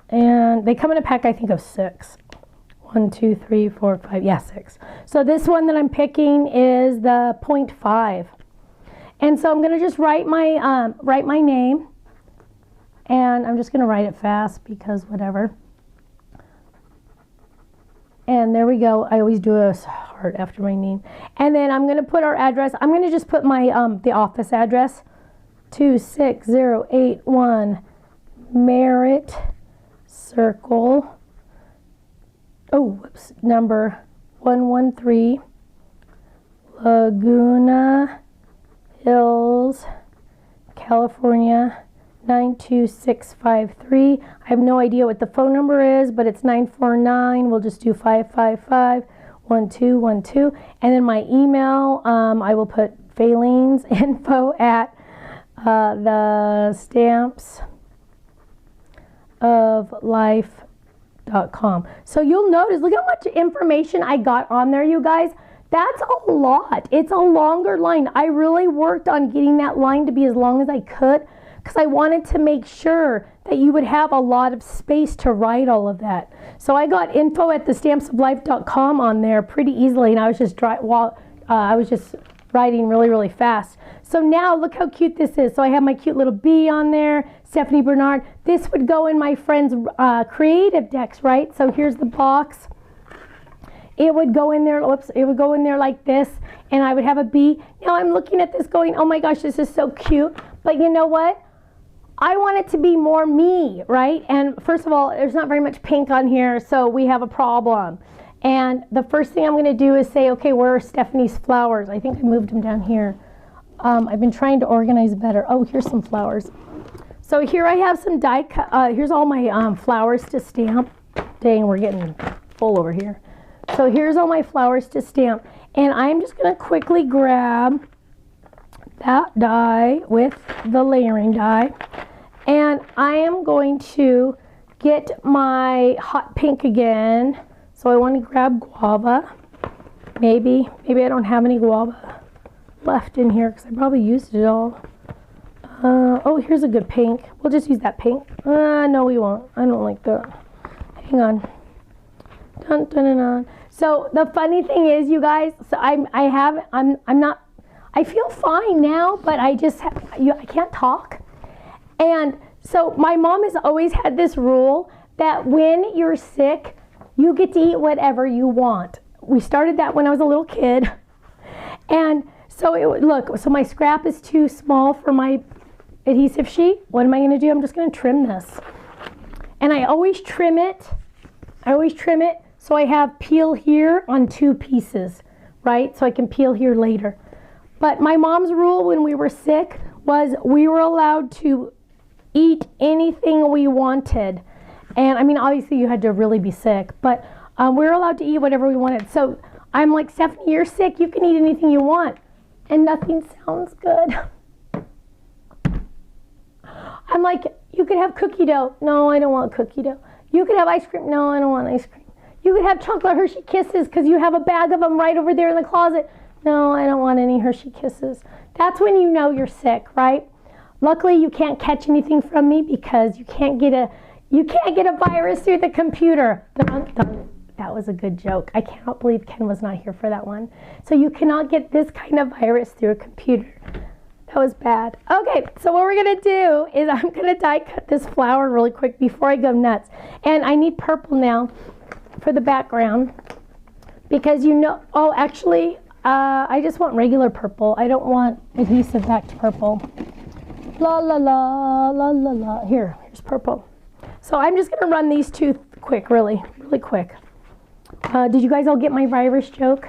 And they come in a pack, I think, of 6. 1, 2, 3, 4, 5. Yeah, 6. So this one that I'm picking is the 0.5. And so I'm going to just write my name. And I'm just going to write it fast because whatever. And there we go. I always do a heart after my name. And then I'm going to put our address. I'm going to just put my the office address. 26081 Merritt Circle. Oh, whoops. Number 113 Laguna Hills, California 92653. I have no idea what the phone number is, but it's 949. We'll just do 555-1212. And then my email, I will put Faylene's info at the stamps of life.com. So you'll notice, look how much information I got on there, you guys. That's a lot. It's a longer line. I really worked on getting that line to be as long as I could because I wanted to make sure that you would have a lot of space to write all of that. So I got info at thestampsoflife.com on there pretty easily, and I was just writing really, really fast. So now look how cute this is. So I have my cute little bee on there, Stephanie Bernard. This would go in my friend's creative decks, right? So here's the box. It would go in there, it would go in there like this, and I would have a bee. Now I'm looking at this going, oh my gosh, this is so cute. But you know what? I want it to be more me, right? And first of all, there's not very much pink on here, so we have a problem. And the first thing I'm going to do is say, okay, where are Stephanie's flowers? I think I moved them down here. I've been trying to organize better. Oh, here's some flowers. So here I have some die cut. Here's all my flowers to stamp. Dang, we're getting full over here. So here's all my flowers to stamp. And I'm just going to quickly grab that die with the layering die. And I am going to get my hot pink again. So I want to grab guava. Maybe I don't have any guava left in here because I probably used it all. Oh, here's a good pink. We'll just use that pink. No, we won't. I don't like that. Hang on. Dun, dun, dun, dun. So the funny thing is, you guys, so I feel fine now, but I can't talk. And so my mom has always had this rule that when you're sick, you get to eat whatever you want. We started that when I was a little kid. And so so my scrap is too small for my adhesive sheet. What am I going to do? I'm just going to trim this. And I always trim it. So I have peel here on 2 pieces, right? So I can peel here later. But my mom's rule when we were sick was we were allowed to eat anything we wanted. And I mean, obviously you had to really be sick, but we were allowed to eat whatever we wanted. So I'm like, Stephanie, you're sick. You can eat anything you want. And nothing sounds good. I'm like, you could have cookie dough. No, I don't want cookie dough. You could have ice cream. No, I don't want ice cream. You could have chocolate Hershey Kisses because you have a bag of them right over there in the closet. No, I don't want any Hershey Kisses. That's when you know you're sick, right? Luckily, you can't catch anything from me because you can't get a virus through the computer. Dun, dun. That was a good joke. I cannot believe Ken was not here for that one. So you cannot get this kind of virus through a computer. That was bad. Okay, so what we're gonna do is I'm gonna die cut this flower really quick before I go nuts. And I need purple now for the background because oh, actually, I just want regular purple. I don't want adhesive backed purple. La la la la la la. Here's purple. So I'm just gonna run these 2 quick, really quick. Did you guys all get my virus joke?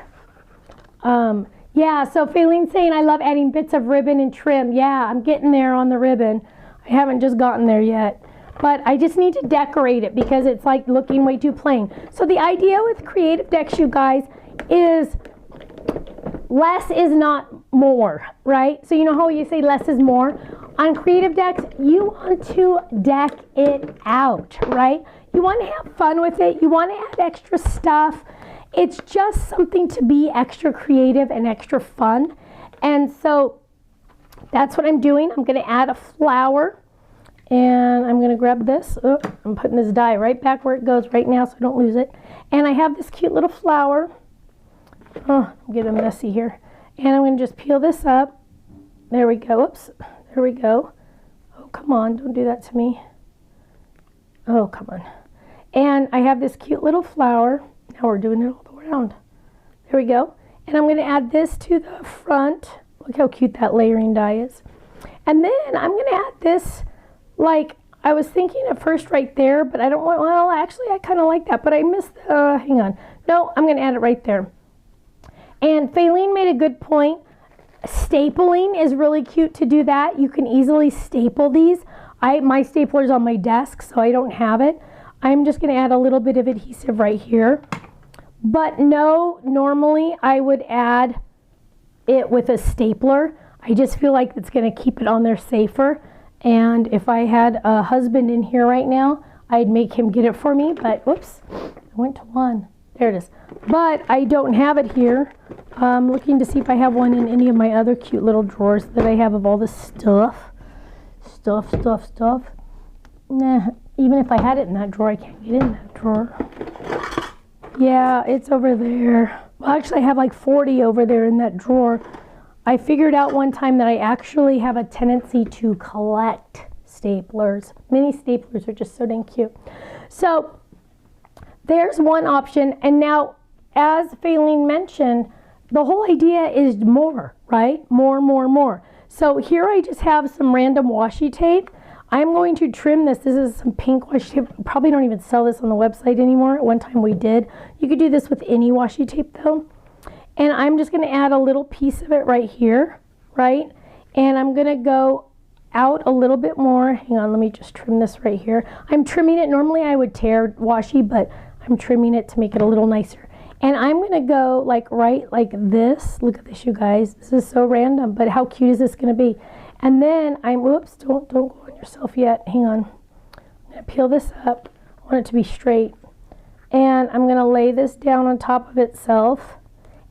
Yeah, so Faylene's saying I love adding bits of ribbon and trim. Yeah, I'm getting there on the ribbon. I haven't just gotten there yet. But I just need to decorate it because it's like looking way too plain. So the idea with creative decks, you guys, is less is not more, right? So you know how you say less is more? On creative decks, you want to deck it out, right? You want to have fun with it. You want to add extra stuff. It's just something to be extra creative and extra fun. And so that's what I'm doing. I'm going to add a flower. And I'm going to grab this. Oh, I'm putting this die right back where it goes right now so I don't lose it. And I have this cute little flower. Oh, I'm getting messy here. And I'm going to just peel this up. There we go. Oops. There we go. Oh, come on. Don't do that to me. Oh, come on. And I have this cute little flower. Now we're doing it all the way around. There we go. And I'm going to add this to the front. Look how cute that layering die is. And then I'm going to add this. Like, I was thinking at first right there, but I don't want, well, actually, I kind of like that, but I missed, hang on. No, I'm going to add it right there. And Faylene made a good point. Stapling is really cute to do that. You can easily staple these. My stapler's on my desk, so I don't have it. I'm just going to add a little bit of adhesive right here. But no, normally I would add it with a stapler. I just feel like it's going to keep it on there safer. And if I had a husband in here right now, I'd make him get it for me. But, whoops, I went to one. There it is. But I don't have it here. I'm looking to see if I have one in any of my other cute little drawers that I have of all this stuff. Stuff. Nah, even if I had it in that drawer, I can't get in that drawer. Yeah, it's over there. Well, actually, I have like 40 over there in that drawer. I figured out one time that I actually have a tendency to collect staplers. Mini staplers are just so dang cute. So there's one option. And now, as Faylene mentioned, the whole idea is more, right? More. So here I just have some random washi tape. I'm going to trim this. This is some pink washi tape. Probably don't even sell this on the website anymore. At one time we did. You could do this with any washi tape though. And I'm just going to add a little piece of it right here, right? And I'm going to go out a little bit more. Hang on, let me just trim this right here. I'm trimming it. Normally I would tear washi, but I'm trimming it to make it a little nicer. And I'm going to go like right like this. Look at this, you guys. This is so random, but how cute is this going to be? And then whoops, don't go on yourself yet. Hang on. I'm going to peel this up. I want it to be straight. And I'm going to lay this down on top of itself.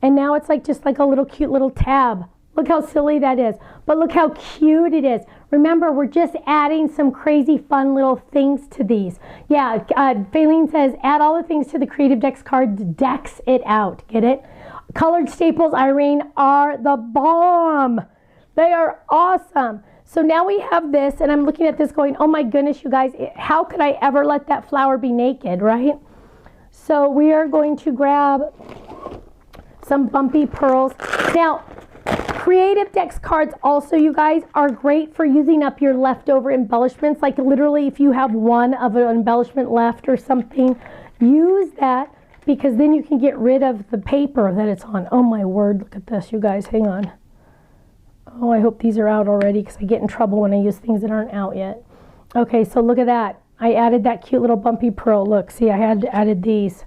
And now it's like just like a little cute little tab. Look how silly that is. But look how cute it is. Remember, we're just adding some crazy fun little things to these. Yeah, Faylene says, add all the things to the Creative Decks card, decks it out. Get it? Colored staples, Irene, are the bomb. They are awesome. So now we have this, and I'm looking at this going, oh my goodness, you guys, how could I ever let that flower be naked, right? So we are going to grab some bumpy pearls. Now, Creative Decks cards also, you guys, are great for using up your leftover embellishments. Like literally, if you have one of an embellishment left or something, use that because then you can get rid of the paper that it's on. Oh my word, look at this, you guys. Hang on. Oh, I hope these are out already because I get in trouble when I use things that aren't out yet. Okay, so look at that. I added that cute little bumpy pearl. Look, see, I had added these.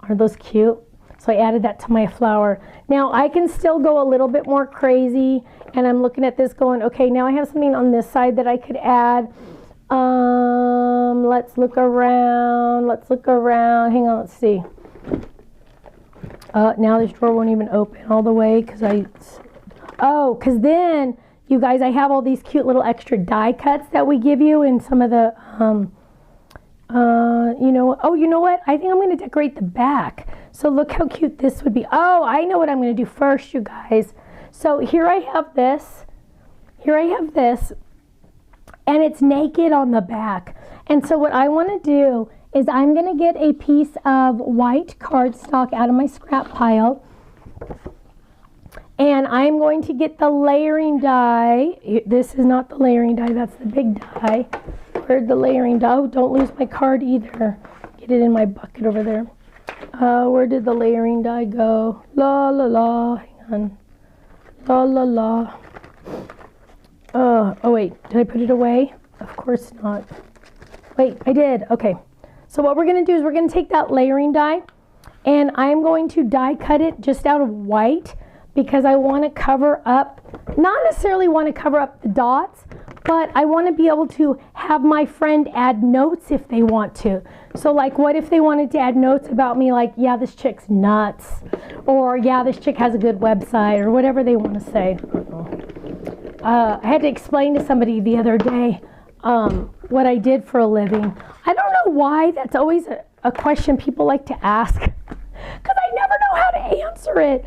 Aren't those cute? So I added that to my flower. Now I can still go a little bit more crazy, and I'm looking at this going, okay, now I have something on this side that I could add. Let's look around. Hang on, let's see. Now this drawer won't even open all the way because because then, you guys, I have all these cute little extra die cuts that we give you in some of the, you know what? I think I'm going to decorate the back. So look how cute this would be. Oh, I know what I'm going to do first, you guys. So here I have this. And it's naked on the back. And so what I want to do is I'm going to get a piece of white cardstock out of my scrap pile. And I'm going to get the layering die. This is not the layering die, that's the big die. Where'd the layering die? Oh, don't lose my card either. Get it in my bucket over there. Where did the layering die go? La la la. Hang on. La la la. Oh wait, did I put it away? Of course not. Wait, I did. Okay. So what we're going to do is we're going to take that layering die and I'm going to die cut it just out of white because I want to cover up, not necessarily want to cover up the dots, but I want to be able to have my friend add notes if they want to. So like, what if they wanted to add notes about me, like, yeah, this chick's nuts, or yeah, this chick has a good website, or whatever they want to say. I had to explain to somebody the other day what I did for a living. I don't know why that's always a question people like to ask, because I never know how to answer it.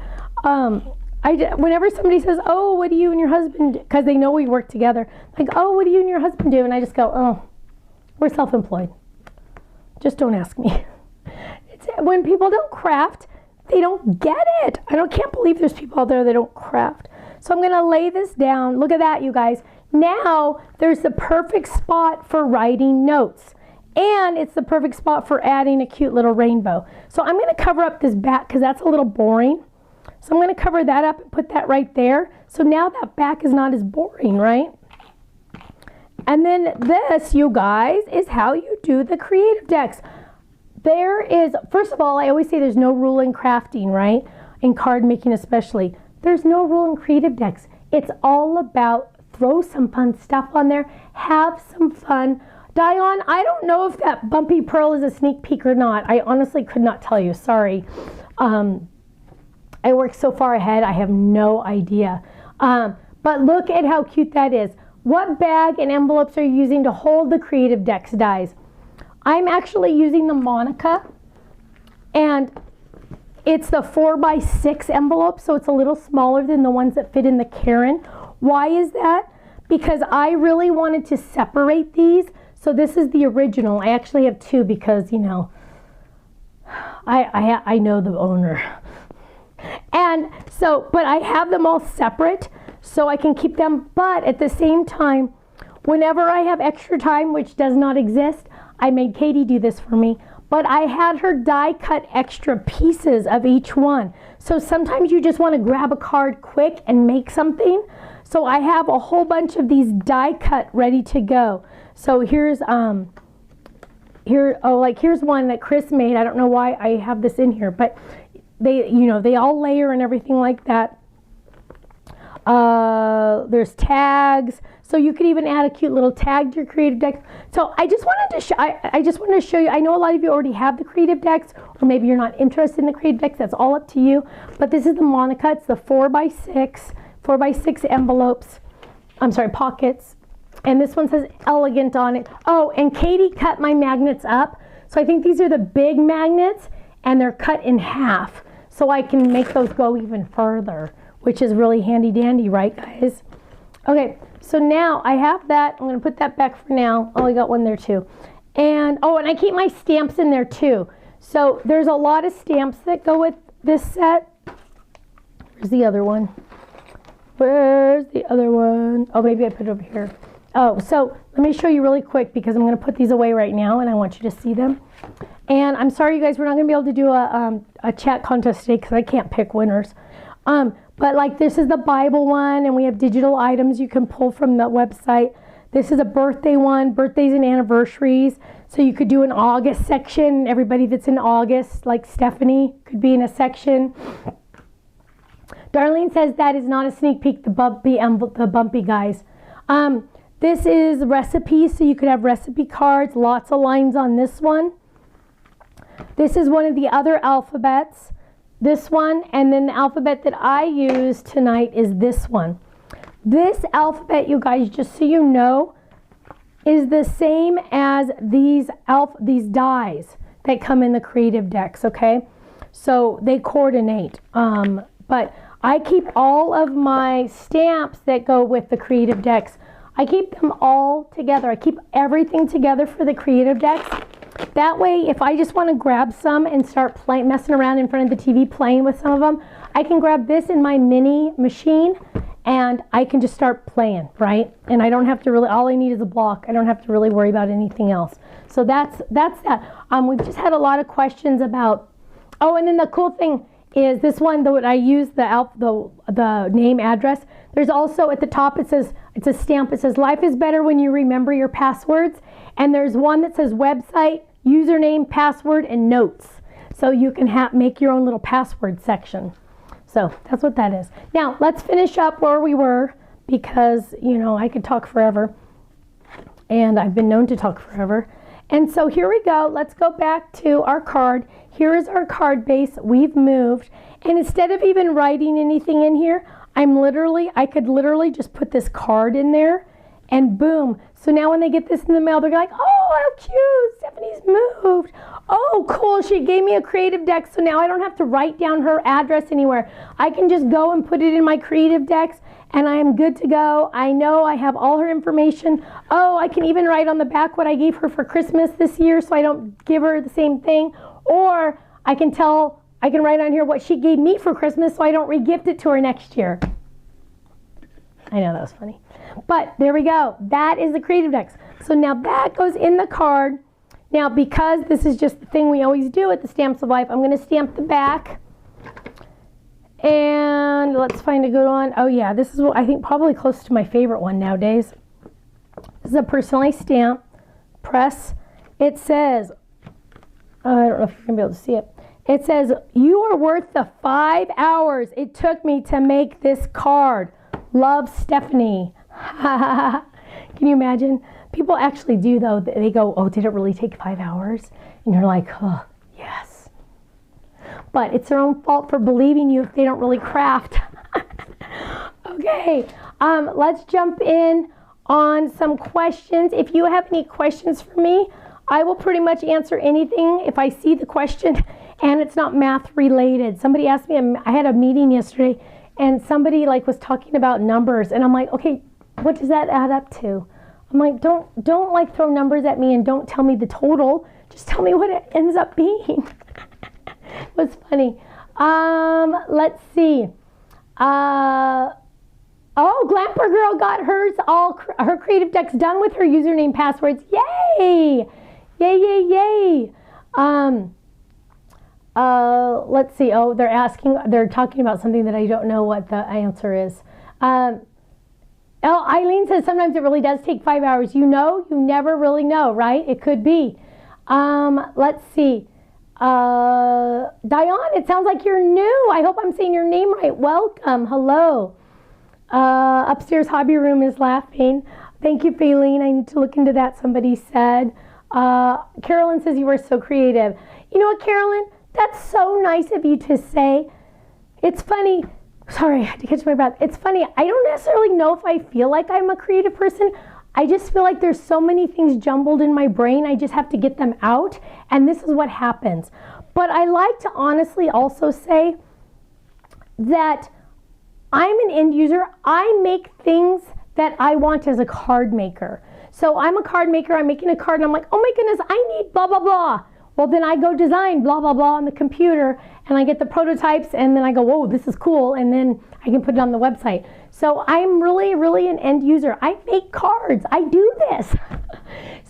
Whenever somebody says, oh, what do you and your husband do? Because they know we work together. Like, oh, what do you and your husband do? And I just go, oh, we're self-employed. Just don't ask me. When people don't craft, they don't get it. I can't believe there's people out there that don't craft. So I'm going to lay this down. Look at that, you guys. Now there's the perfect spot for writing notes. And it's the perfect spot for adding a cute little rainbow. So I'm going to cover up this back because that's a little boring. So I'm going to cover that up and put that right there. So now that back is not as boring, right? And then this, you guys, is how you do the creative decks. There is, first of all, I always say there's no rule in crafting, right? In card making especially. There's no rule in creative decks. It's all about throw some fun stuff on there. Have some fun. Dion, I don't know if that bumpy pearl is a sneak peek or not. I honestly could not tell you. Sorry. I work so far ahead, I have no idea. But look at how cute that is. What bag and envelopes are you using to hold the Creative Decks dies? I'm actually using the Monica, and it's the 4x6 envelope, so it's a little smaller than the ones that fit in the Karen. Why is that? Because I really wanted to separate these. So this is the original. I actually have two because, you know, I know the owner. And so, but I have them all separate so I can keep them. But at the same time, whenever I have extra time, which does not exist, I made Katie do this for me, but I had her die cut extra pieces of each one. So sometimes you just want to grab a card quick and make something. So I have a whole bunch of these die cut ready to go. So here's here's one that Chris made. I don't know why I have this in here, but they all layer and everything like that. There's tags, so you could even add a cute little tag to your creative decks. So I just wanted to show you. I know a lot of you already have the creative decks, or maybe you're not interested in the creative decks. That's all up to you. But this is the Monica. It's the 4x6 envelopes. I'm sorry, pockets. And this one says elegant on it. Oh, and Katie cut my magnets up. So I think these are the big magnets, and they're cut in half. So I can make those go even further, which is really handy dandy, right, guys? Okay, so now I have that. I'm going to put that back for now. Oh, I got one there too. And, oh, and I keep my stamps in there too. So there's a lot of stamps that go with this set. Where's the other one? Where's the other one? Oh, maybe I put it over here. Oh, so let me show you really quick because I'm going to put these away right now and I want you to see them. And I'm sorry, you guys, we're not going to be able to do a chat contest today because I can't pick winners. But like this is the Bible one, and we have digital items you can pull from the website. This is a birthday one, birthdays and anniversaries. So you could do an August section. Everybody that's in August, like Stephanie, could be in a section. Darlene says that is not a sneak peek, the bumpy guys. This is recipes, so you could have recipe cards, lots of lines on this one. This is one of the other alphabets. This one, and then the alphabet that I use tonight is this one. This alphabet, you guys, just so you know, is the same as these dies that come in the creative decks, okay? So they coordinate. But I keep all of my stamps that go with the creative decks. I keep them all together. I keep everything together for the creative decks. That way, if I just want to grab some and start messing around in front of the TV playing with some of them, I can grab this in my mini machine and I can just start playing, right? And I don't have to really, all I need is a block. I don't have to really worry about anything else. So that's that. We've just had a lot of questions about, oh, and then the cool thing is this one, that I use the name address. There's also at the top, it says, it's a stamp. It says, life is better when you remember your passwords. And there's one that says website, username, password, and notes. So you can make your own little password section. So that's what that is. Now let's finish up where we were, because, you know, I could talk forever. And I've been known to talk forever. And so here we go. Let's go back to our card. Here is our card base. We've moved. And instead of even writing anything in here, I could literally just put this card in there and boom. So now when they get this in the mail, they're like, oh, how cute, Stephanie's moved. Oh, cool, she gave me a creative deck, so now I don't have to write down her address anywhere. I can just go and put it in my creative decks and I am good to go. I know I have all her information. Oh, I can even write on the back what I gave her for Christmas this year so I don't give her the same thing. Or I can write on here what she gave me for Christmas so I don't re-gift it to her next year. I know that was funny. But there we go. That is the creative decks. So now that goes in the card. Now, because this is just the thing we always do at the Stamps of Life, I'm going to stamp the back. And let's find a good one. Oh yeah, this is what I think probably close to my favorite one nowadays. This is a personalized stamp. Press. It says, I don't know if you're going to be able to see it. It says, you are worth the 5 hours it took me to make this card. Love, Stephanie. Can you imagine? People actually do, though. They go, oh, did it really take 5 hours? And you're like, oh, yes. But it's their own fault for believing you if they don't really craft. Okay, let's jump in on some questions. If you have any questions for me, I will pretty much answer anything if I see the question and it's not math related. Somebody asked me, I had a meeting yesterday, and somebody was talking about numbers, and I'm like, okay, what does that add up to? I'm like, don't throw numbers at me and don't tell me the total. Just tell me what it ends up being. It was funny. Let's see. Oh, Glamper Girl got hers, her creative decks done with her username passwords. Yay! Yay, yay, yay. Let's see. Oh, they're talking about something that I don't know what the answer is. Eileen says sometimes it really does take 5 hours. You never really know, right? It could be. Let's see. Diane, it sounds like you're new. I hope I'm saying your name right. Welcome. Hello. Upstairs hobby room is laughing. Thank you, Faylene. I need to look into that, somebody said. Carolyn says you were so creative. You know what, Carolyn? That's so nice of you to say. It's funny. Sorry, I had to catch my breath. It's funny. I don't necessarily know if I feel like I'm a creative person. I just feel like there's so many things jumbled in my brain. I just have to get them out. And this is what happens. But I like to honestly also say that I'm an end user. I make things that I want as a card maker. So I'm a card maker. I'm making a card and I'm like, oh my goodness, I need blah, blah, blah. Well, then I go design blah, blah, blah on the computer and I get the prototypes and then I go, whoa, this is cool. And then I can put it on the website. So I'm really, really an end user. I make cards. I do this.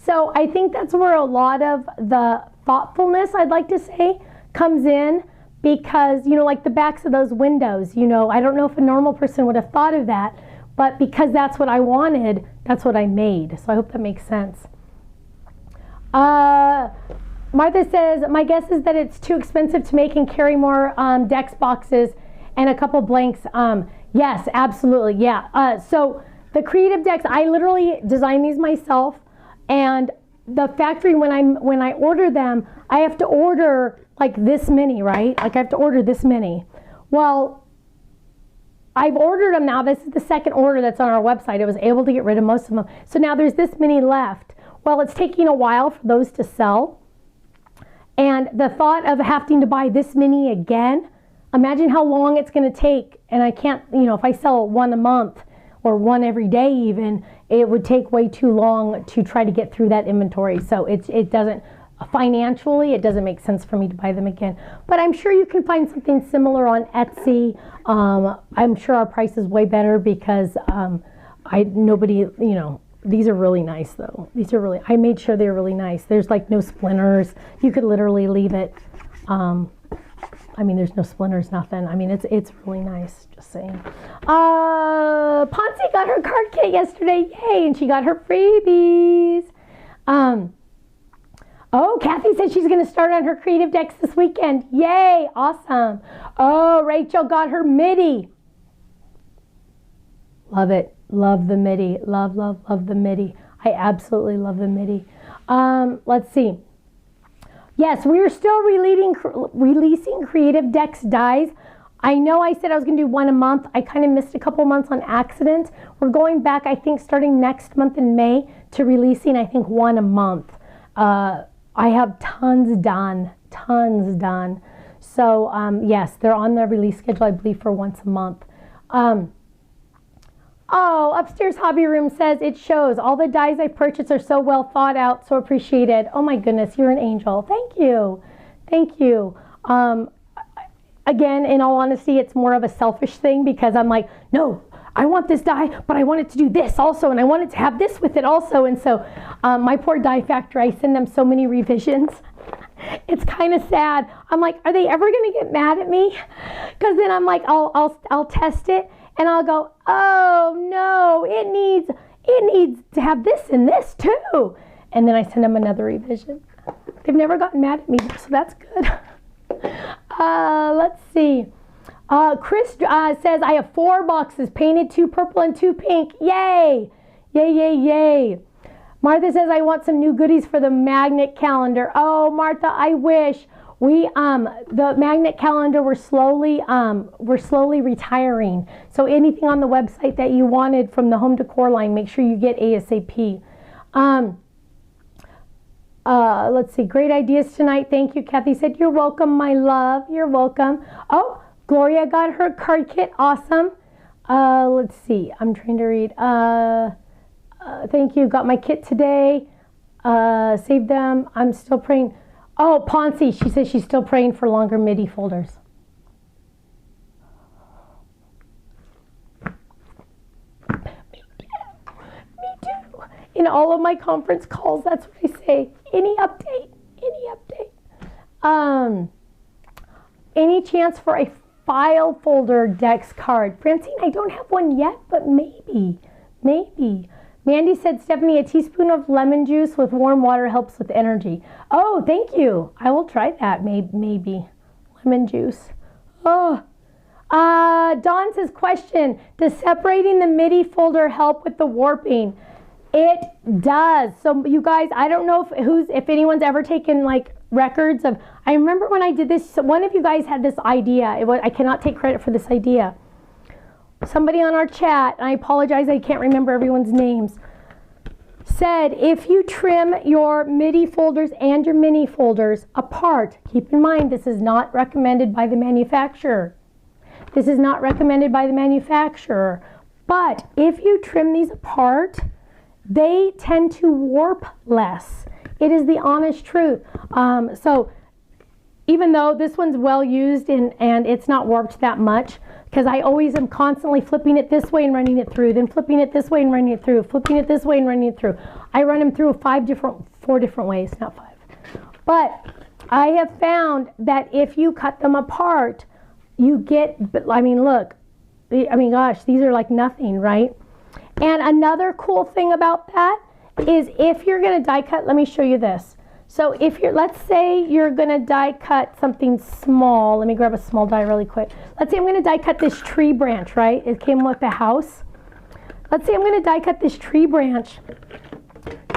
So I think that's where a lot of the thoughtfulness, I'd like to say, comes in, because, like the backs of those windows, I don't know if a normal person would have thought of that, but because that's what I wanted, that's what I made. So I hope that makes sense. Martha says, my guess is that it's too expensive to make and carry more decks boxes and a couple blanks. Yes, absolutely, yeah. So the creative decks, I literally design these myself, and the factory, when I order them, I have to order like this many, right? Like I have to order this many. Well, I've ordered them now. This is the second order that's on our website. I was able to get rid of most of them. So now there's this many left. Well, it's taking a while for those to sell. And the thought of having to buy this many again, imagine how long it's going to take. And I can't, if I sell one a month or one every day even, it would take way too long to try to get through that inventory. So it doesn't, financially, it doesn't make sense for me to buy them again. But I'm sure you can find something similar on Etsy. I'm sure our price is way better because these are really nice though. I made sure they're really nice. There's like no splinters. You could literally leave it. There's no splinters, nothing. It's really nice, just saying. Ponce got her card kit yesterday, yay, and she got her freebies. Kathy said she's going to start on her creative decks this weekend. Yay, awesome. Oh, Rachel got her MIDI. Love it. Love the MIDI. Love the MIDI. I absolutely love the MIDI. Let's see. Yes, we are still releasing Creative Decks dies. I know I said I was going to do one a month. I kind of missed a couple months on accident. We're going back, I think, starting next month in May to releasing, I think, one a month. I have tons done. So, yes, they're on the release schedule, I believe, for once a month. Upstairs Hobby Room says, it shows. All the dies I purchased are so well thought out, so appreciated. Oh my goodness, you're an angel. Thank you. Again, in all honesty, it's more of a selfish thing because I'm like, no, I want this die, but I want it to do this also, and I want it to have this with it also. And so my poor die factory, I send them so many revisions. It's kind of sad. I'm like, are they ever going to get mad at me? Because then I'm like, I'll test it, and I'll go, oh no, it needs to have this and this too. And then I send them another revision. They've never gotten mad at me, so that's good. Let's see. Chris says, I have 4 boxes painted, 2 purple and 2 pink. Yay! Yay. Martha says, I want some new goodies for the magnet calendar. Oh, Martha, I wish. The magnet calendar, we're slowly retiring. So anything on the website that you wanted from the home decor line, make sure you get ASAP. Let's see, great ideas tonight. Thank you. Kathy said, you're welcome, my love. You're welcome. Oh, Gloria got her card kit. Awesome. Let's see. I'm trying to read. Thank you. Got my kit today. Saved them. I'm still praying. Oh, Ponce, she says she's still praying for longer MIDI folders. Me too. In all of my conference calls, that's what I say. Any update? Any chance for a file folder Dex card? Francine, I don't have one yet, but maybe. Mandy said, Stephanie, a teaspoon of lemon juice with warm water helps with energy. Oh, thank you. I will try that, maybe. Lemon juice. Oh. Dawn says, question, does separating the MIDI folder help with the warping? It does. So you guys, I don't know if anyone's ever taken like records of, I remember when I did this, one of you guys had this idea. I cannot take credit for this idea. Somebody on our chat, and I apologize, I can't remember everyone's names, said if you trim your MIDI folders and your mini folders apart, keep in mind this is not recommended by the manufacturer. But if you trim these apart, they tend to warp less. It is the honest truth. So even though this one's well used and it's not warped that much, because I always am constantly flipping it this way and running it through, then flipping it this way and running it through, flipping it this way and running it through. I run them through 4 different ways, not 5. But I have found that if you cut them apart, you get, look, gosh, these are like nothing, right? And another cool thing about that is if you're going to die cut, let me show you this. So let's say you're going to die cut something small. Let me grab a small die really quick. Let's say I'm going to die cut this tree branch, right? It came with the house. Let's say I'm going to die cut this tree branch.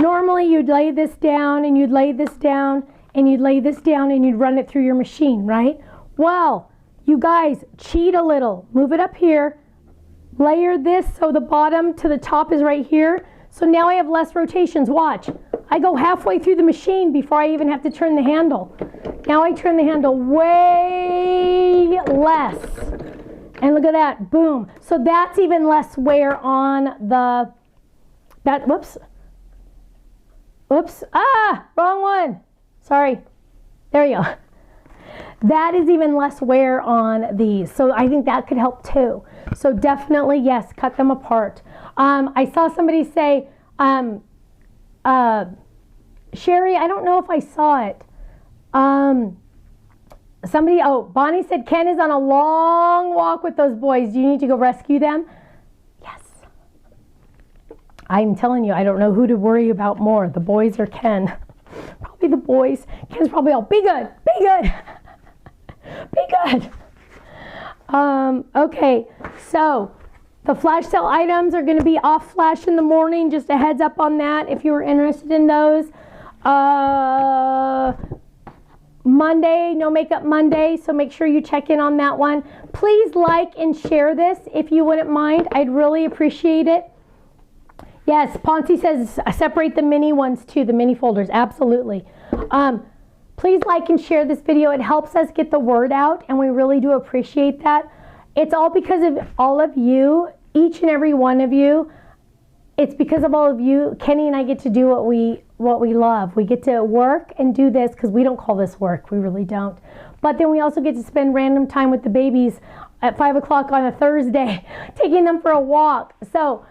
Normally you'd lay this down and you'd lay this down and you'd lay this down and you'd run it through your machine, right? Well, you guys cheat a little. Move it up here. Layer this so the bottom to the top is right here. So now I have less rotations. Watch. I go halfway through the machine before I even have to turn the handle. Now I turn the handle way less. And look at that, boom. So that's even less wear on whoops, wrong one. Sorry. There you go. That is even less wear on these. So I think that could help too. So definitely, yes, cut them apart. I saw somebody say, Sherry, I don't know if I saw it. Bonnie said, Ken is on a long walk with those boys. Do you need to go rescue them? Yes. I'm telling you, I don't know who to worry about more, the boys or Ken. Probably the boys. Ken's probably all, be good, be good. Be good. Okay, so the flash sale items are going to be off flash in the morning. Just a heads up on that if you were interested in those. Monday, no makeup Monday, so make sure you check in on that one. Please like and share this if you wouldn't mind. I'd really appreciate it. Yes, Ponzi says separate the mini ones too, the mini folders, absolutely. Please like and share this video. It helps us get the word out, and we really do appreciate that. It's all because of all of you, each and every one of you. It's because of all of you. Kenny and I get to do what we love. We get to work and do this because we don't call this work. We really don't. But then we also get to spend random time with the babies at 5 o'clock on a Thursday, taking them for a walk. So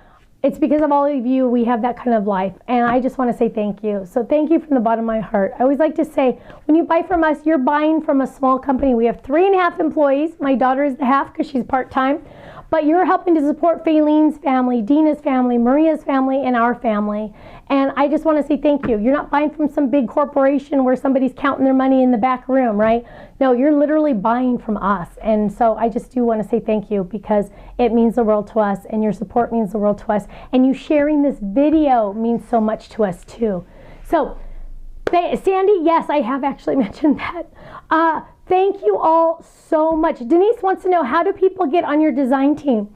it's because of all of you we have that kind of life, and I just want to say thank you. So thank you from the bottom of my heart. I always like to say, when you buy from us, you're buying from a small company. We have 3.5 employees. My daughter is the half because she's part-time, but you're helping to support Fayleen's family, Dina's family, Maria's family, and our family. And I just want to say thank you. You're not buying from some big corporation where somebody's counting their money in the back room, right? No, you're literally buying from us. And so I just do want to say thank you, because it means the world to us, and your support means the world to us. And you sharing this video means so much to us too. So, Sandy, yes, I have actually mentioned that. Thank you all so much. Denise wants to know, how do people get on your design team?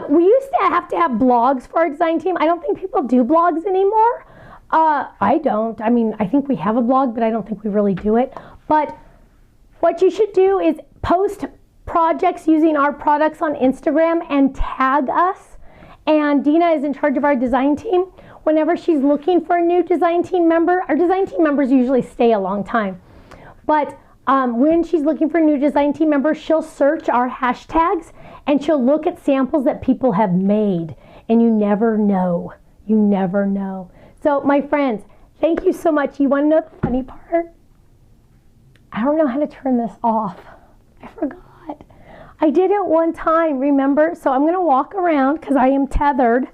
We used to have blogs for our design team. I don't think people do blogs anymore. I don't. I mean, I think we have a blog, but I don't think we really do it. But what you should do is post projects using our products on Instagram and tag us. And Dina is in charge of our design team. Whenever she's looking for a new design team member, our design team members usually stay a long time. But when she's looking for a new design team member, she'll search our hashtags and she'll look at samples that people have made. And you never know. You never know. So my friends, thank you so much. You want to know the funny part? I don't know how to turn this off. I forgot. I did it one time, remember? So I'm going to walk around because I am tethered.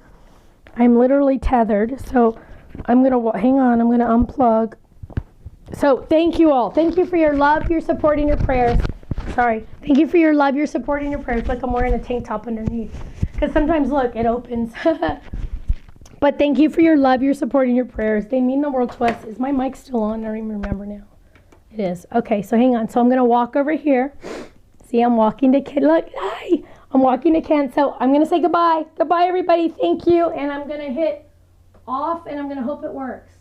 I'm literally tethered. So I'm going to, hang on, I'm going to unplug. So thank you all. Thank you for your love, your support, and your prayers. Sorry. Thank you for your love, your support, and your prayers. Like I'm wearing a tank top underneath. Because sometimes, look, it opens. But thank you for your love, your support, and your prayers. They mean the world to us. Is my mic still on? I don't even remember now. It is. Okay, so hang on. So I'm going to walk over here. See, I'm walking to Ken. Look, hi. I'm walking to Ken. So I'm going to say goodbye. Goodbye, everybody. Thank you. And I'm going to hit off, and I'm going to hope it works.